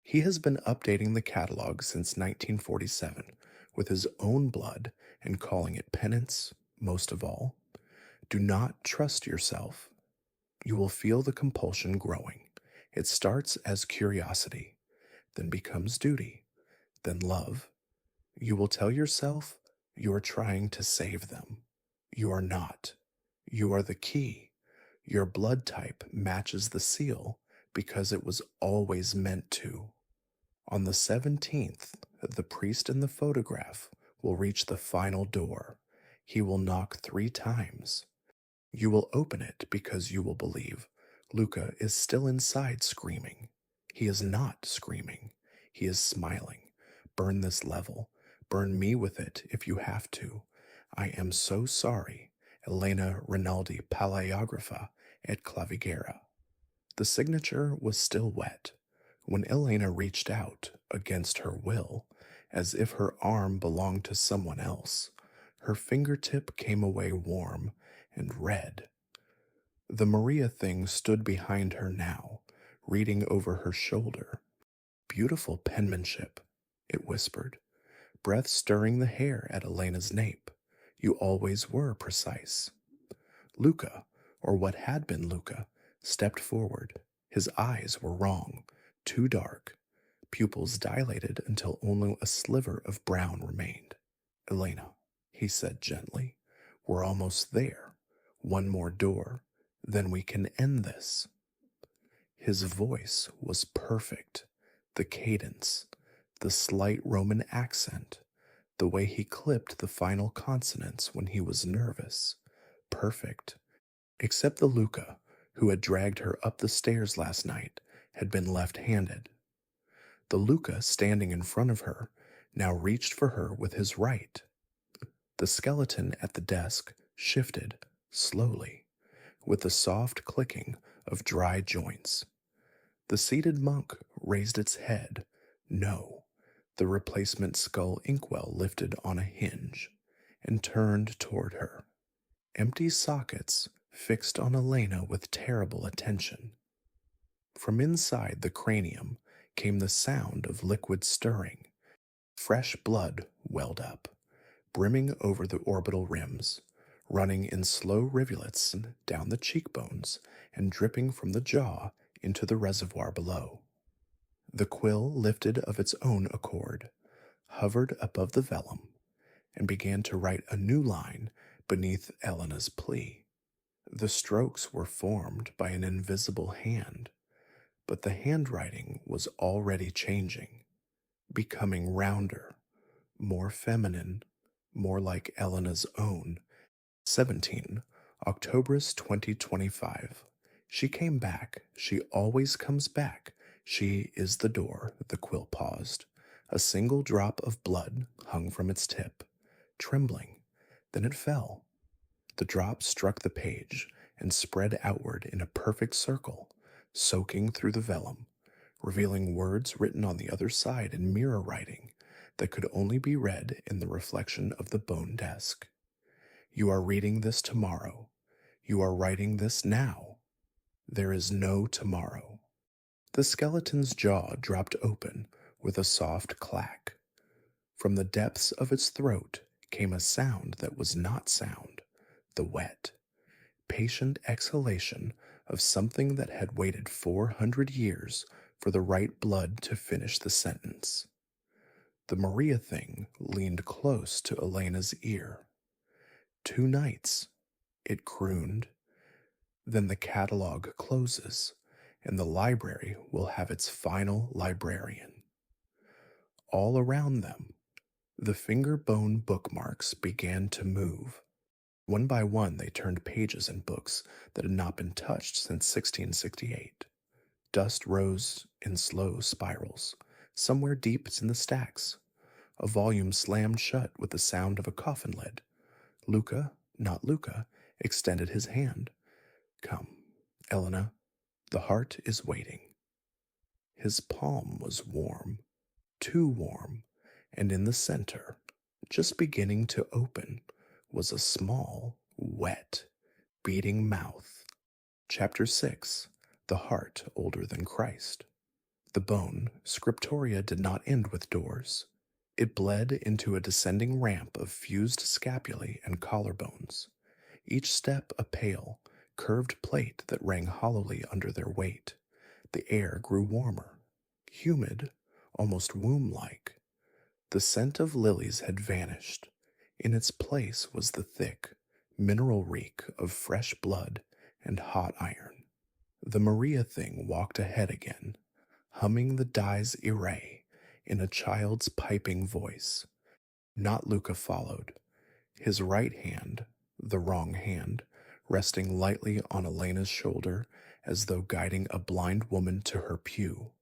He has been updating the catalog since 1947 with his own blood and calling it penance most of all. Do not trust yourself. You will feel the compulsion growing. It starts as curiosity, then becomes duty, then love. You will tell yourself you are trying to save them. You are not. You are the key. Your blood type matches the seal because it was always meant to. On the 17th, the priest in the photograph will reach the final door. He will knock 3 times. You will open it because you will believe Luca is still inside screaming. He is not screaming. He is smiling. Burn this level. Burn me with it if you have to. I am so sorry. Elena Rinaldi Paleographa et Clavigera. The signature was still wet. When Elena reached out, against her will, as if her arm belonged to someone else, her fingertip came away warm and red. The Maria thing stood behind her now, reading over her shoulder. Beautiful penmanship, it whispered, breath stirring the hair at Elena's nape. You always were precise. Luca, or what had been Luca, stepped forward. His eyes were wrong, too dark, pupils dilated until only a sliver of brown remained. Elena, he said gently, we're almost there. One more door, then we can end this. His voice was perfect. The cadence, the slight Roman accent, the way he clipped the final consonants when he was nervous. Perfect. Except the Luca, who had dragged her up the stairs last night, had been left-handed. The Luca standing in front of her now reached for her with his right. The skeleton at the desk shifted slowly, with the soft clicking of dry joints. The seated monk raised its head. No, the replacement skull inkwell lifted on a hinge and turned toward her. Empty sockets fixed on Elena with terrible attention. From inside the cranium came the sound of liquid stirring. Fresh blood welled up, brimming over the orbital rims, running in slow rivulets down the cheekbones and dripping from the jaw into the reservoir below. The quill lifted of its own accord, hovered above the vellum, and began to write a new line beneath Elena's plea. The strokes were formed by an invisible hand, but the handwriting was already changing, becoming rounder, more feminine, more like Elena's own. 17. October's 2025. She came back. She always comes back. She is the door. The quill paused. A single drop of blood hung from its tip, trembling. Then it fell. The drop struck the page and spread outward in a perfect circle, soaking through the vellum, revealing words written on the other side in mirror writing that could only be read in the reflection of the bone desk. You are reading this tomorrow. You are writing this now. There is no tomorrow. The skeleton's jaw dropped open with a soft clack. From the depths of its throat came a sound that was not sound, the wet, patient exhalation of something that had waited 400 years for the right blood to finish the sentence. The Maria thing leaned close to Elena's ear. 2 nights, it crooned. Then the catalog closes, and the library will have its final librarian. All around them, the finger bone bookmarks began to move. One by one, they turned pages in books that had not been touched since 1668. Dust rose in slow spirals, somewhere deep in the stacks. A volume slammed shut with the sound of a coffin lid. Luca, not Luca, extended his hand. Come, Elena, the heart is waiting. His palm was warm, too warm, and in the center, just beginning to open, was a small, wet, beating mouth. Chapter 6. The Heart Older Than Christ. The bone, scriptoria, did not end with doors. It bled into a descending ramp of fused scapulae and collarbones, each step a pale, curved plate that rang hollowly under their weight. The air grew warmer, humid, almost womb-like. The scent of lilies had vanished. In its place was the thick, mineral reek of fresh blood and hot iron. The Maria thing walked ahead again, humming the Dies Irae in a child's piping voice. Not Luca followed, his right hand, the wrong hand, resting lightly on Elena's shoulder as though guiding a blind woman to her pew.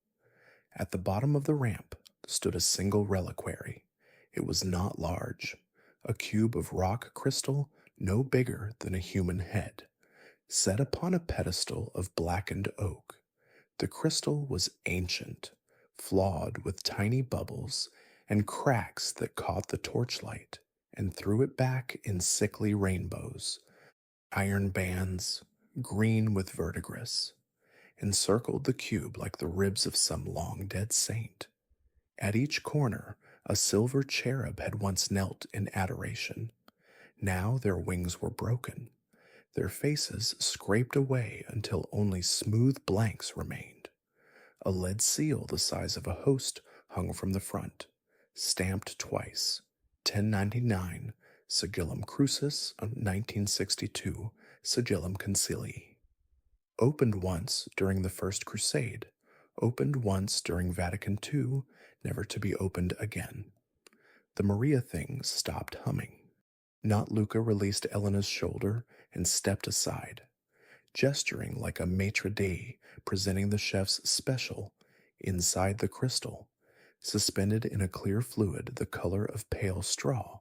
At the bottom of the ramp stood a single reliquary. It was not large, a cube of rock crystal no bigger than a human head, set upon a pedestal of blackened oak. The crystal was ancient, flawed with tiny bubbles and cracks that caught the torchlight and threw it back in sickly rainbows. Iron bands, green with verdigris, encircled the cube like the ribs of some long-dead saint. At each corner, a silver cherub had once knelt in adoration. Now their wings were broken, their faces scraped away until only smooth blanks remained. A lead seal the size of a host hung from the front, stamped twice, 1099, Sigillum Crucis, 1962, Sigillum Concilii. Opened once during the First Crusade, opened once during Vatican II, never to be opened again. The Maria thing stopped humming. Not Luca released Elena's shoulder and stepped aside, gesturing like a maitre d' presenting the chef's special. Inside the crystal, suspended in a clear fluid the color of pale straw,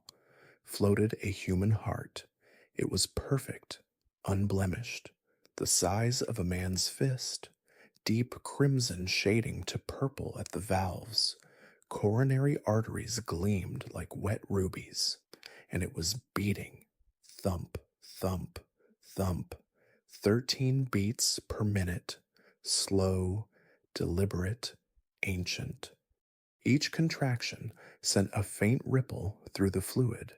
floated a human heart. It was perfect, unblemished, the size of a man's fist, deep crimson shading to purple at the valves. Coronary arteries gleamed like wet rubies, and it was beating. Thump, thump, thump. 13 beats per minute, slow, deliberate, ancient. Each contraction sent a faint ripple through the fluid.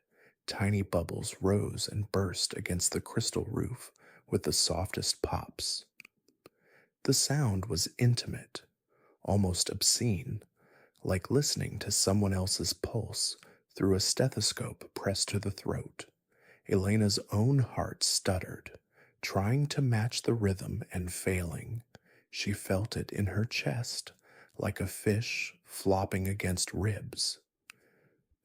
Tiny bubbles rose and burst against the crystal roof with the softest pops. The sound was intimate, almost obscene, like listening to someone else's pulse through a stethoscope pressed to the throat. Elena's own heart stuttered, trying to match the rhythm and failing. She felt it in her chest, like a fish flopping against ribs.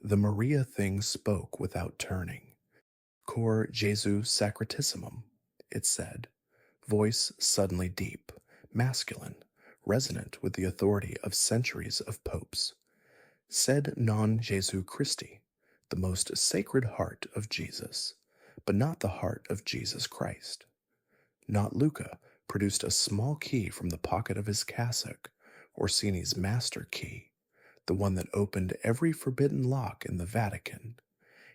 The Maria thing spoke without turning. Cor Jesu Sacratissimum, it said, voice suddenly deep, masculine, resonant with the authority of centuries of popes. Sed non Jesu Christi, the most sacred heart of Jesus, but not the heart of Jesus Christ. Not Luca produced a small key from the pocket of his cassock, Orsini's master key, the one that opened every forbidden lock in the Vatican.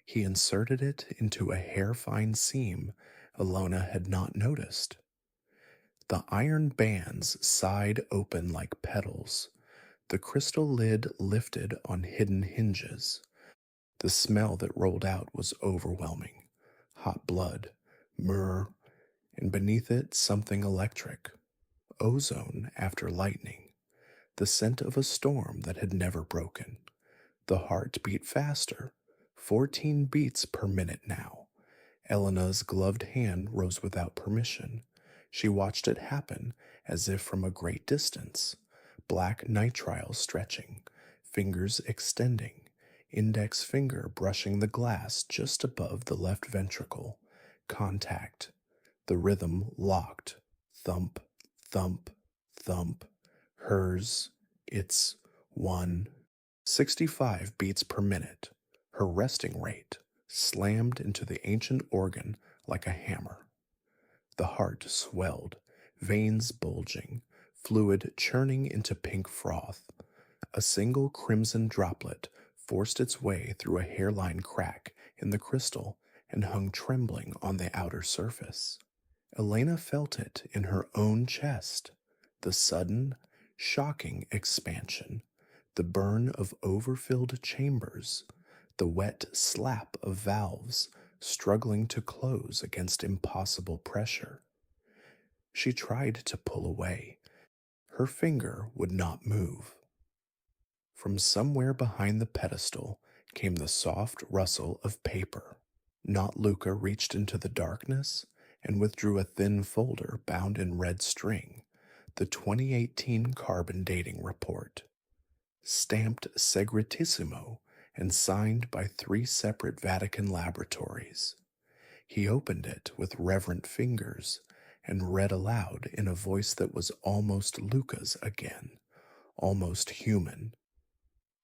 He inserted it into a hair-fine seam Elena had not noticed. The iron bands sighed open like petals. The crystal lid lifted on hidden hinges. The smell that rolled out was overwhelming. Hot blood, myrrh, and beneath it something electric. Ozone after lightning. The scent of a storm that had never broken. The heart beat faster, 14 beats per minute now. Elena's gloved hand rose without permission. She watched it happen as if from a great distance. Black nitrile stretching, fingers extending, index finger brushing the glass just above the left ventricle. Contact. The rhythm locked. Thump, thump, thump. Hers, its 1. 65 beats per minute. Her resting rate slammed into the ancient organ like a hammer. The heart swelled, veins bulging, fluid churning into pink froth. A single crimson droplet forced its way through a hairline crack in the crystal and hung trembling on the outer surface. Elena felt it in her own chest, the sudden, shocking expansion, the burn of overfilled chambers, the wet slap of valves struggling to close against impossible pressure. She tried to pull away. Her finger would not move. From somewhere behind the pedestal came the soft rustle of paper. Not Luca reached into the darkness and withdrew a thin folder bound in red string, the 2018 carbon dating report. Stamped Segretissimo and signed by 3 separate Vatican laboratories. He opened it with reverent fingers and read aloud in a voice that was almost Luca's again, almost human.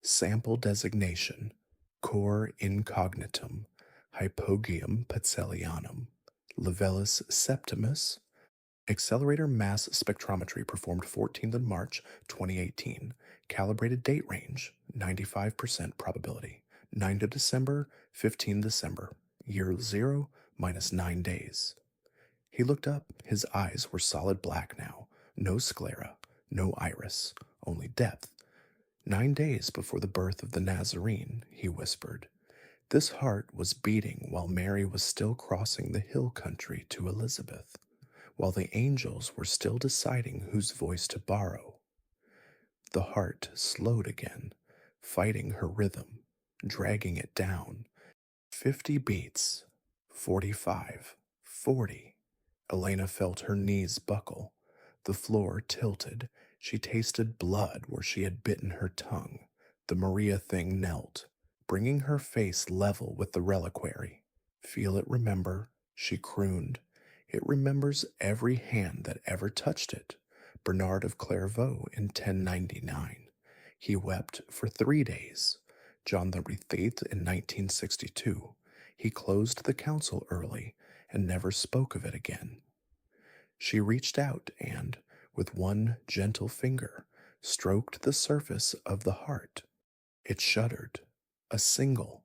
Sample designation, cor incognitum, hypogeum petzelianum, levelis septimus. Accelerator mass spectrometry performed 14th of March 2018. Calibrated date range 95% probability. 9 to December, 15 December. Year 0 minus 9 days. He looked up. His eyes were solid black now. No sclera, no iris, only depth. 9 days before the birth of the Nazarene, he whispered. This heart was beating while Mary was still crossing the hill country to Elizabeth, while the angels were still deciding whose voice to borrow. The heart slowed again, fighting her rhythm, dragging it down. 50 beats, 45, 40. Elena felt her knees buckle. The floor tilted. She tasted blood where she had bitten her tongue. The Maria thing knelt, bringing her face level with the reliquary. Feel it remember, she crooned. It remembers every hand that ever touched it. Bernard of Clairvaux in 1099. He wept for 3 days. John the VIII in 1962. He closed the council early and never spoke of it again. She reached out and, with one gentle finger, stroked the surface of the heart. It shuddered. A single,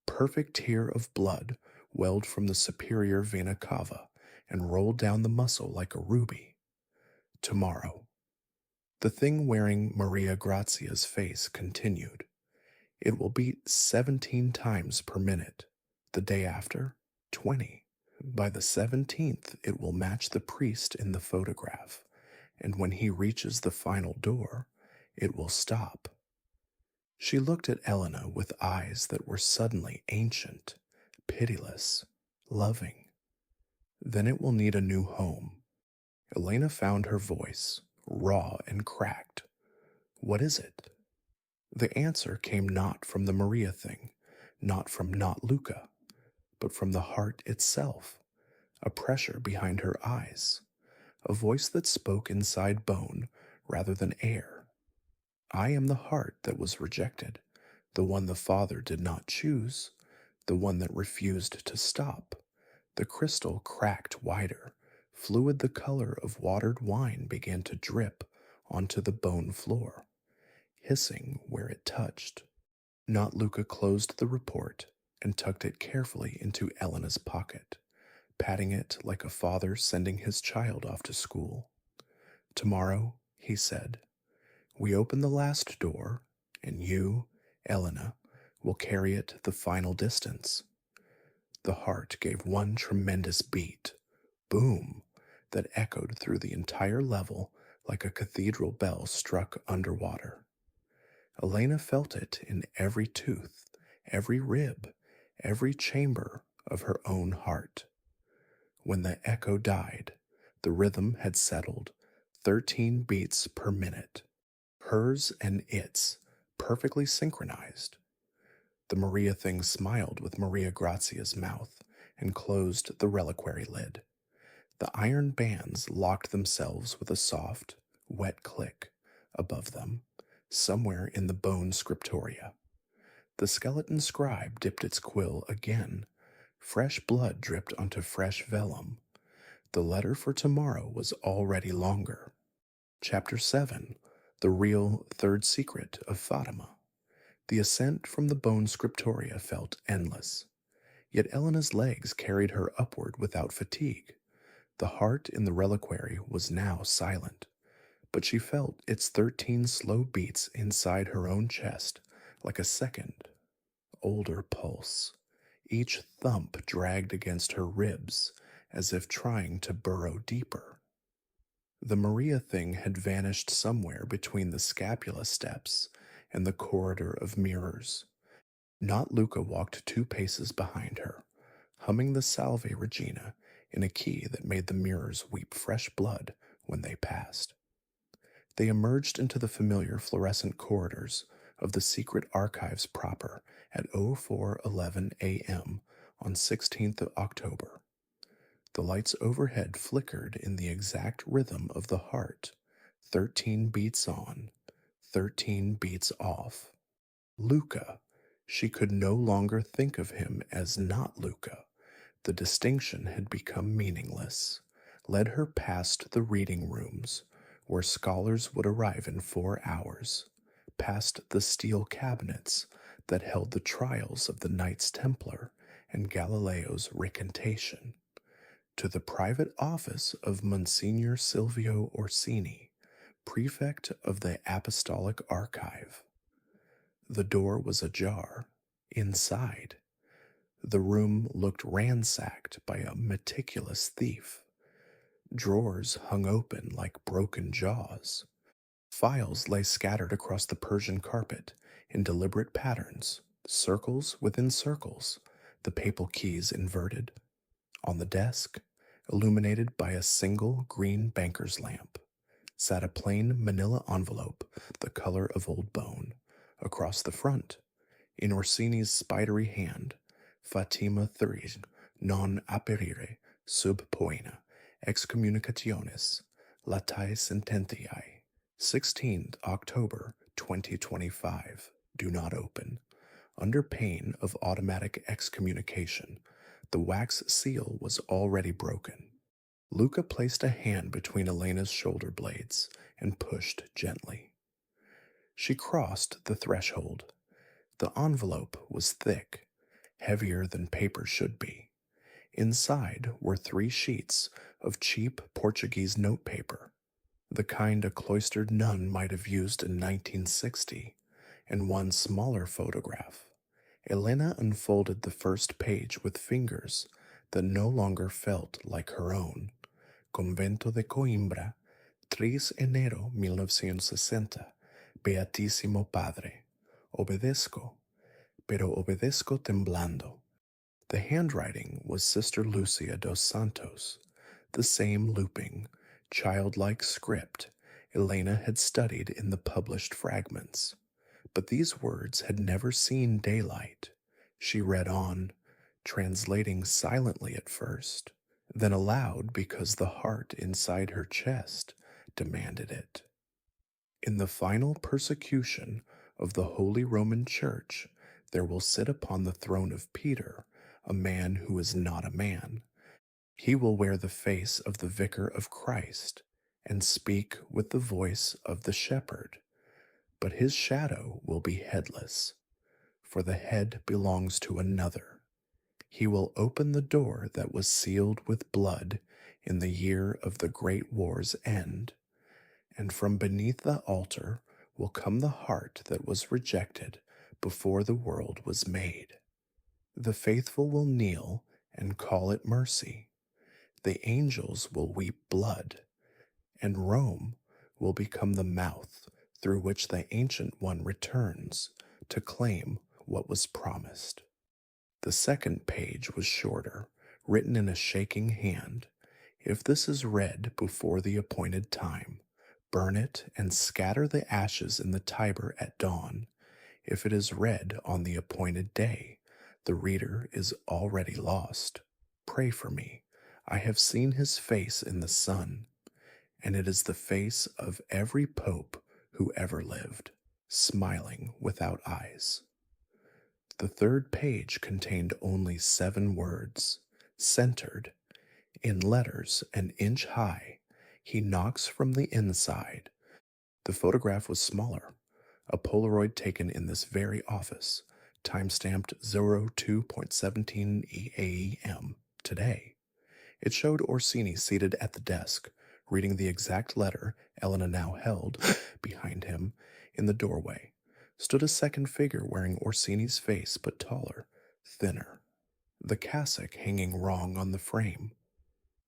perfect tear of blood welled from the superior vena cava and rolled down the muscle like a ruby. Tomorrow. The thing wearing Maria Grazia's face continued. It will beat 17 times per minute. The day after, 20. By the 17th, it will match the priest in the photograph, and when he reaches the final door, it will stop. She looked at Elena with eyes that were suddenly ancient, pitiless, loving. Then it will need a new home. Elena found her voice, raw and cracked. What is it? The answer came not from the Maria thing, not from not Luca, but from the heart itself, a pressure behind her eyes, a voice that spoke inside bone rather than air. I am the heart that was rejected, the one the Father did not choose, the one that refused to stop. The crystal cracked wider. Fluid the color of watered wine began to drip onto the bone floor, hissing where it touched. Not Luca closed the report and tucked it carefully into Elena's pocket, patting it like a father sending his child off to school. Tomorrow, he said, we open the last door, and you, Elena, will carry it the final distance. The heart gave one tremendous beat, boom, that echoed through the entire level like a cathedral bell struck underwater. Elena felt it in every tooth, every rib, every chamber of her own heart. When the echo died, the rhythm had settled, 13 beats per minute. Hers and its, perfectly synchronized. The Maria thing smiled with Maria Grazia's mouth and closed the reliquary lid. The iron bands locked themselves with a soft, wet click above them, somewhere in the bone scriptoria. The skeleton scribe dipped its quill again. Fresh blood dripped onto fresh vellum. The letter for tomorrow was already longer. Chapter 7. The Real Third Secret of Fatima. The ascent from the bone scriptoria felt endless. Yet Elena's legs carried her upward without fatigue. The heart in the reliquary was now silent, but she felt its 13 slow beats inside her own chest like a second, older pulse. Each thump dragged against her ribs as if trying to burrow deeper. The Maria thing had vanished somewhere between the scapula steps and the corridor of mirrors. Not Luca walked 2 paces behind her, humming the Salve Regina in a key that made the mirrors weep fresh blood when they passed. They emerged into the familiar fluorescent corridors of the secret archives proper at 04:11 a.m. on 16th of October. The lights overhead flickered in the exact rhythm of the heart, 13 beats on, 13 beats off. Luca. She could no longer think of him as not Luca. The distinction had become meaningless. Led her past the reading rooms, where scholars would arrive in 4 hours, past the steel cabinets that held the trials of the Knights Templar and Galileo's recantation, to the private office of Monsignor Silvio Orsini, prefect of the Apostolic Archive. The door was ajar. Inside, the room looked ransacked by a meticulous thief. Drawers hung open like broken jaws. Files lay scattered across the Persian carpet in deliberate patterns, circles within circles, the papal keys inverted. On the desk, illuminated by a single green banker's lamp, sat a plain manila envelope the color of old bone. Across the front, in Orsini's spidery hand, Fatima Thurig non aperire sub poena excommunicationis latae sententiae 16th October 2025. Do not open. Under pain of automatic excommunication, the wax seal was already broken. Luca placed a hand between Elena's shoulder blades and pushed gently. She crossed the threshold. The envelope was thick, heavier than paper should be. Inside were 3 sheets of cheap Portuguese notepaper, the kind a cloistered nun might have used in 1960, and 1 smaller photograph. Elena unfolded the first page with fingers that no longer felt like her own. Convento de Coimbra, 3 enero 1960. Beatissimo Padre. Obedezco, pero obedezco temblando. The handwriting was Sister Lucia dos Santos, the same looping, childlike script Elena had studied in the published fragments. But these words had never seen daylight. She read on, translating silently at first, then aloud because the heart inside her chest demanded it. In the final persecution of the Holy Roman Church, there will sit upon the throne of Peter a man who is not a man. He will wear the face of the vicar of Christ and speak with the voice of the shepherd, but his shadow will be headless, for the head belongs to another. He will open the door that was sealed with blood in the year of the great war's end, and from beneath the altar will come the heart that was rejected before the world was made. The faithful will kneel and call it mercy. The angels will weep blood, and Rome will become the mouth through which the Ancient One returns to claim what was promised. The second page was shorter, written in a shaking hand. If this is read before the appointed time, burn it and scatter the ashes in the Tiber at dawn. If it is read on the appointed day, the reader is already lost. Pray for me. I have seen his face in the sun, and it is the face of every pope who ever lived. smiling without eyes. The third page contained only 7 words, centered, in letters an inch high. He knocks from the inside. The photograph was smaller, a Polaroid taken in this very office, time-stamped 02.17 a.m. today. It showed Orsini seated at the desk, reading the exact letter Elena now held behind him in the doorway. Stood a second figure wearing Orsini's face but taller, thinner, the cassock hanging wrong on the frame.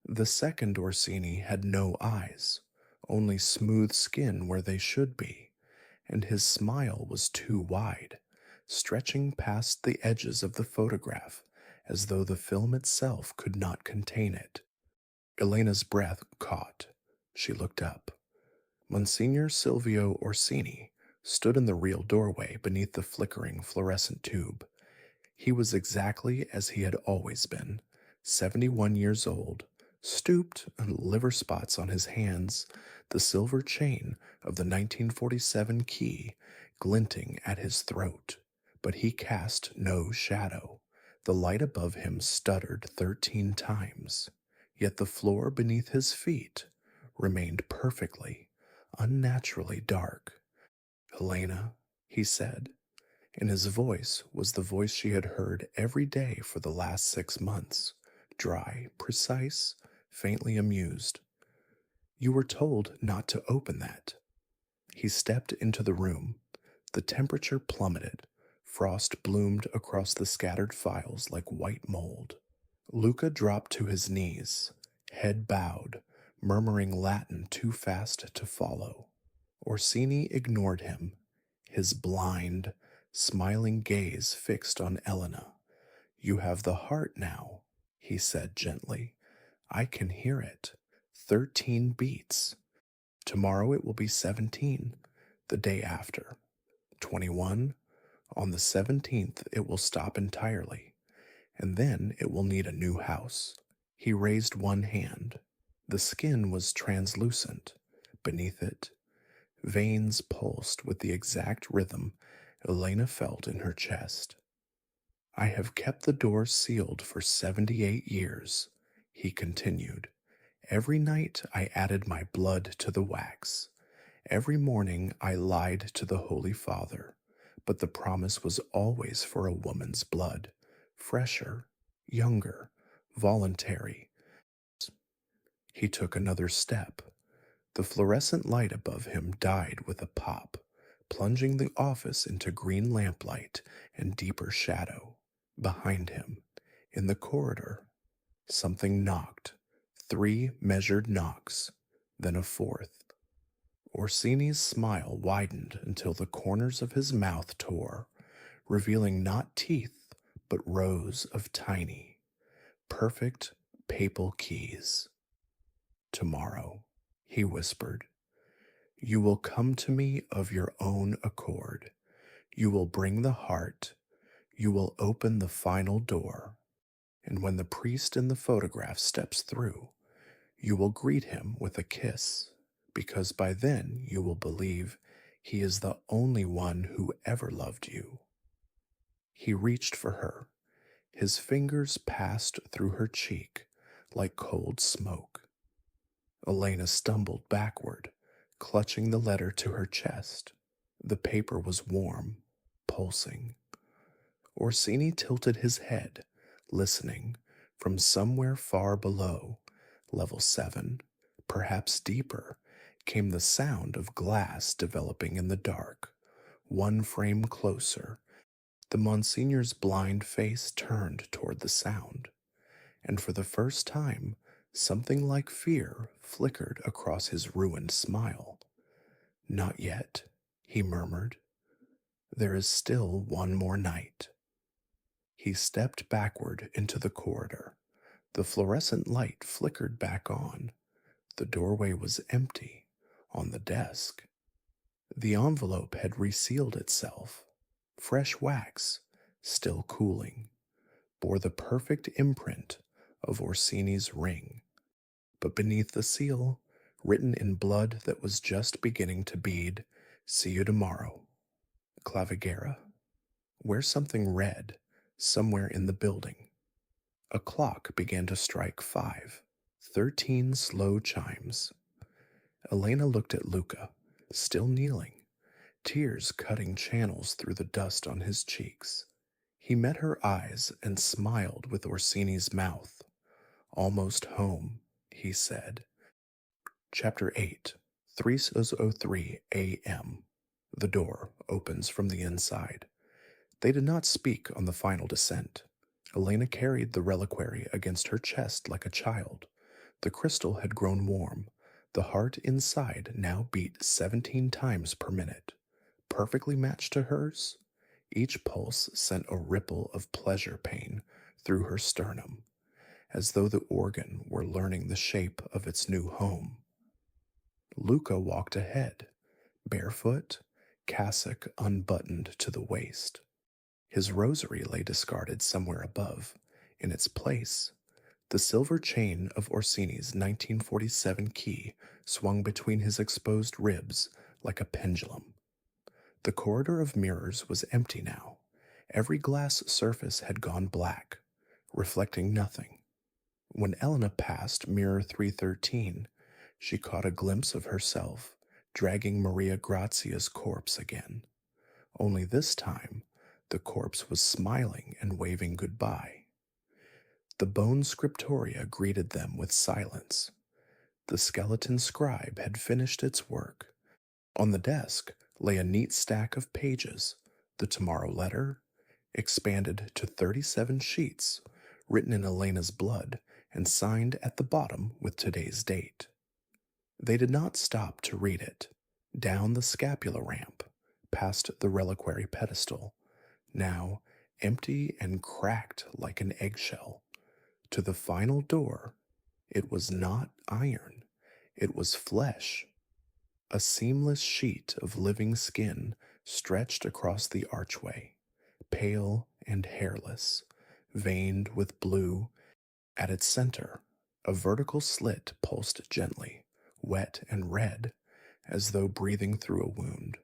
The second Orsini had no eyes, only smooth skin where they should be, and his smile was too wide, stretching past the edges of the photograph as though the film itself could not contain it. Elena's breath caught. She looked up. Monsignor Silvio Orsini stood in the real doorway beneath the flickering fluorescent tube. He was exactly as he had always been, 71 years old, stooped and liver spots on his hands, the silver chain of the 1947 key glinting at his throat. But he cast no shadow. The light above him stuttered 13 times, yet the floor beneath his feet remained perfectly, unnaturally dark. "Elena," he said, and his voice was the voice she had heard every day for the last 6 months, dry, precise, faintly amused. "You were told not to open that." He stepped into the room. The temperature plummeted. Frost bloomed across the scattered files like white mold. Luca dropped to his knees, head bowed, murmuring Latin too fast to follow. Orsini ignored him, his blind, smiling gaze fixed on Elena. "You have the heart now," he said gently. "I can hear it. 13 beats. Tomorrow it will be 17, the day after. 21. On the 17th it will stop entirely, and then it will need a new house." He raised one hand. The skin was translucent. Beneath it, veins pulsed with the exact rhythm Elena felt in her chest. "I have kept the door sealed for 78 years, he continued. "Every night I added my blood to the wax. Every morning I lied to the Holy Father, but the promise was always for a woman's blood, fresher, younger, voluntary." He took another step. The fluorescent light above him died with a pop, plunging the office into green lamplight and deeper shadow. Behind him, in the corridor, something knocked. 3 measured knocks, then a fourth. Orsini's smile widened until the corners of his mouth tore, revealing not teeth, but rows of tiny, perfect papal keys. "Tomorrow," he whispered, "you will come to me of your own accord. You will bring the heart. You will open the final door. And when the priest in the photograph steps through, you will greet him with a kiss, because by then you will believe he is the only one who ever loved you." He reached for her. His fingers passed through her cheek like cold smoke. Elena stumbled backward, clutching the letter to her chest. The paper was warm, pulsing. Orsini tilted his head, listening. From somewhere far below, level 7, perhaps deeper, came the sound of glass developing in the dark. One frame closer, the Monsignor's blind face turned toward the sound, and for the first time, something like fear flickered across his ruined smile. "Not yet," he murmured. "There is still one more night." He stepped backward into the corridor. The fluorescent light flickered back on. The doorway was empty. On the desk, the envelope had resealed itself. Fresh wax, still cooling, bore the perfect imprint of Orsini's ring. But beneath the seal, written in blood that was just beginning to bead, "See you tomorrow." Clavigera. Where's something red, somewhere in the building? A clock began to strike 5. 13 slow chimes. Elena looked at Luca, still kneeling, tears cutting channels through the dust on his cheeks. He met her eyes and smiled with Orsini's mouth. Almost home, he said. Chapter 8, 3:03 a.m. The door opens from the inside. They did not speak on the final descent. Elena carried the reliquary against her chest like a child. The crystal had grown warm. The heart inside now beat 17 times per minute, perfectly matched to hers. Each pulse sent a ripple of pleasure pain through her sternum, as though the organ were learning the shape of its new home. Luca walked ahead, barefoot, cassock unbuttoned to the waist. His rosary lay discarded somewhere above. In its place, the silver chain of Orsini's 1947 key swung between his exposed ribs like a pendulum. The corridor of mirrors was empty now. Every glass surface had gone black, reflecting nothing. When Elena passed mirror 313, she caught a glimpse of herself dragging Maria Grazia's corpse again. Only this time, the corpse was smiling and waving goodbye. The bone scriptoria greeted them with silence. The skeleton scribe had finished its work. On the desk lay a neat stack of pages, the tomorrow letter, expanded to 37 sheets, written in Elena's blood and signed at the bottom with today's date. They did not stop to read it. Down the scapula ramp, past the reliquary pedestal, now empty and cracked like an eggshell, to the final door. It was not iron, it was flesh. A seamless sheet of living skin stretched across the archway, pale and hairless, veined with blue. At its center, a vertical slit pulsed gently, wet and red, as though breathing through a wound.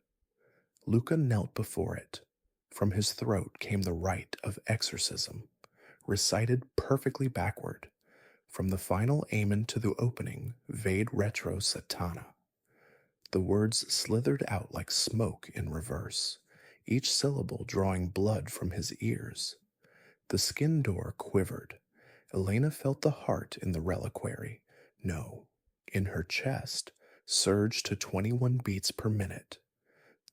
Luca knelt before it. From his throat came the rite of exorcism, recited perfectly backward, from the final amen to the opening Vade Retro Satana. The words slithered out like smoke in reverse, each syllable drawing blood from his ears. The skin door quivered. Elena felt the heart in the reliquary, no, in her chest, surge to 21 beats per minute.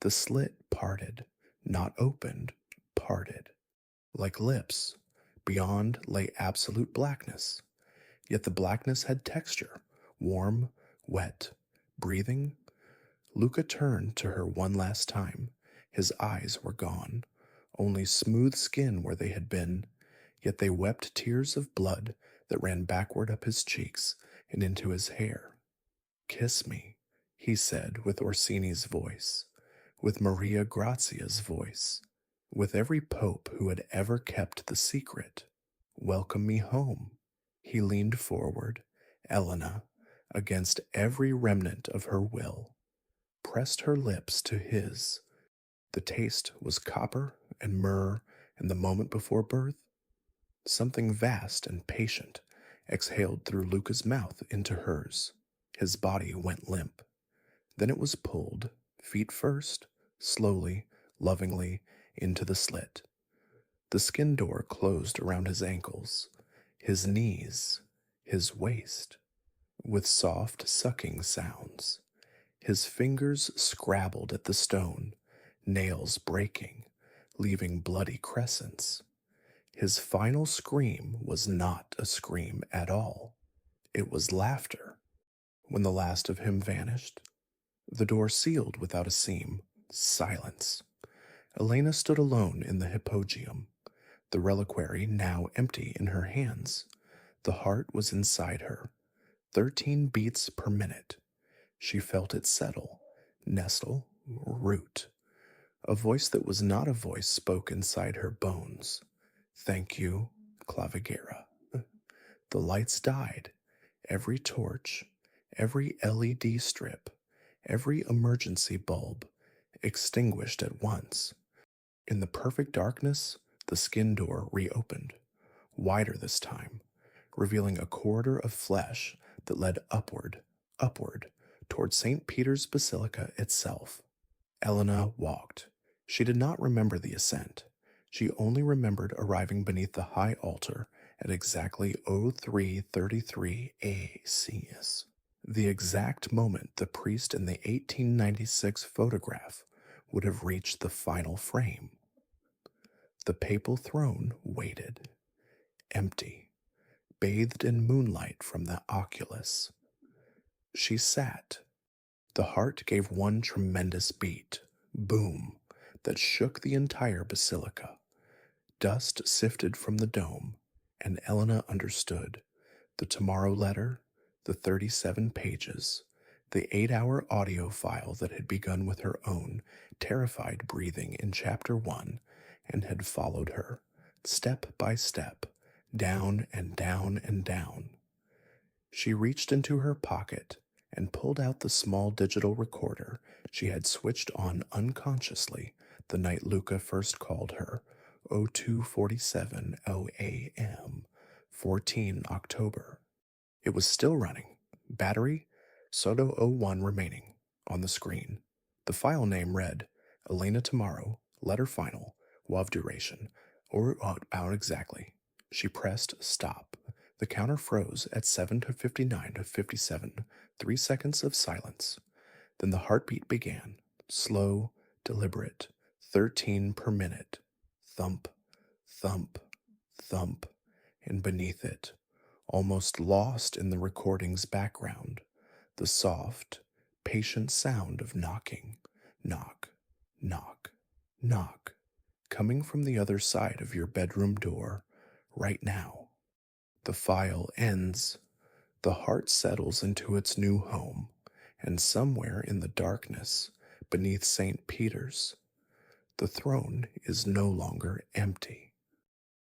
The slit parted, not opened, parted. Like lips, beyond lay absolute blackness. Yet the blackness had texture, warm, wet, breathing. Luca turned to her one last time. His eyes were gone, only smooth skin where they had been, yet they wept tears of blood that ran backward up his cheeks and into his hair. "Kiss me," he said with Orsini's voice, with Maria Grazia's voice, with every pope who had ever kept the secret. "Welcome me home." He leaned forward. Elena, against every remnant of her will, pressed her lips to his. The taste was copper and myrrh and the moment before birth. Something vast and patient exhaled through Luca's mouth into hers. His body went limp. Then it was pulled, feet first, slowly, lovingly, into the slit. The skin door closed around his ankles, his knees, his waist, with soft sucking sounds. His fingers scrabbled at the stone, nails breaking, leaving bloody crescents. His final scream was not a scream at all. It was laughter. When the last of him vanished, the door sealed without a seam. Silence. Elena stood alone in the hypogeum, the reliquary now empty in her hands. The heart was inside her, 13 beats per minute. She felt it settle, nestle, root. A voice that was not a voice spoke inside her bones. "Thank you, Clavigera." The lights died. Every torch, every LED strip, every emergency bulb, extinguished at once. In the perfect darkness, the skin door reopened, wider this time, revealing a corridor of flesh that led upward, toward St. Peter's Basilica itself. Elena walked. She did not remember the ascent. She only remembered arriving beneath the high altar at exactly 0333 ACS, the exact moment the priest in the 1896 photograph would have reached the final frame. The papal throne waited, empty, bathed in moonlight from the oculus. She sat. The heart gave one tremendous beat, boom, that shook the entire basilica. Dust sifted from the dome, and Elena understood. The tomorrow letter, the 37 pages, the 8-hour audio file that had begun with her own terrified breathing in chapter 1 and had followed her, step by step, down and down and down. She reached into her pocket and pulled out the small digital recorder she had switched on unconsciously the night Luca first called her, 0247 OAM, 14 October. It was still running. Battery, Soto 01 remaining, on the screen. The file name read, Elena Tomorrow, letter final, WAV duration, or out exactly. She pressed stop. The counter froze at 7 to 59 to 57, 3 seconds of silence. Then the heartbeat began, slow, deliberate, 13 per minute. Thump, thump, thump, and beneath it, almost lost in the recording's background, the soft, patient sound of knocking, knock, knock, knock, coming from the other side of your bedroom door, right now. The file ends. The heart settles into its new home, and somewhere in the darkness, beneath St. Peter's, the throne is no longer empty.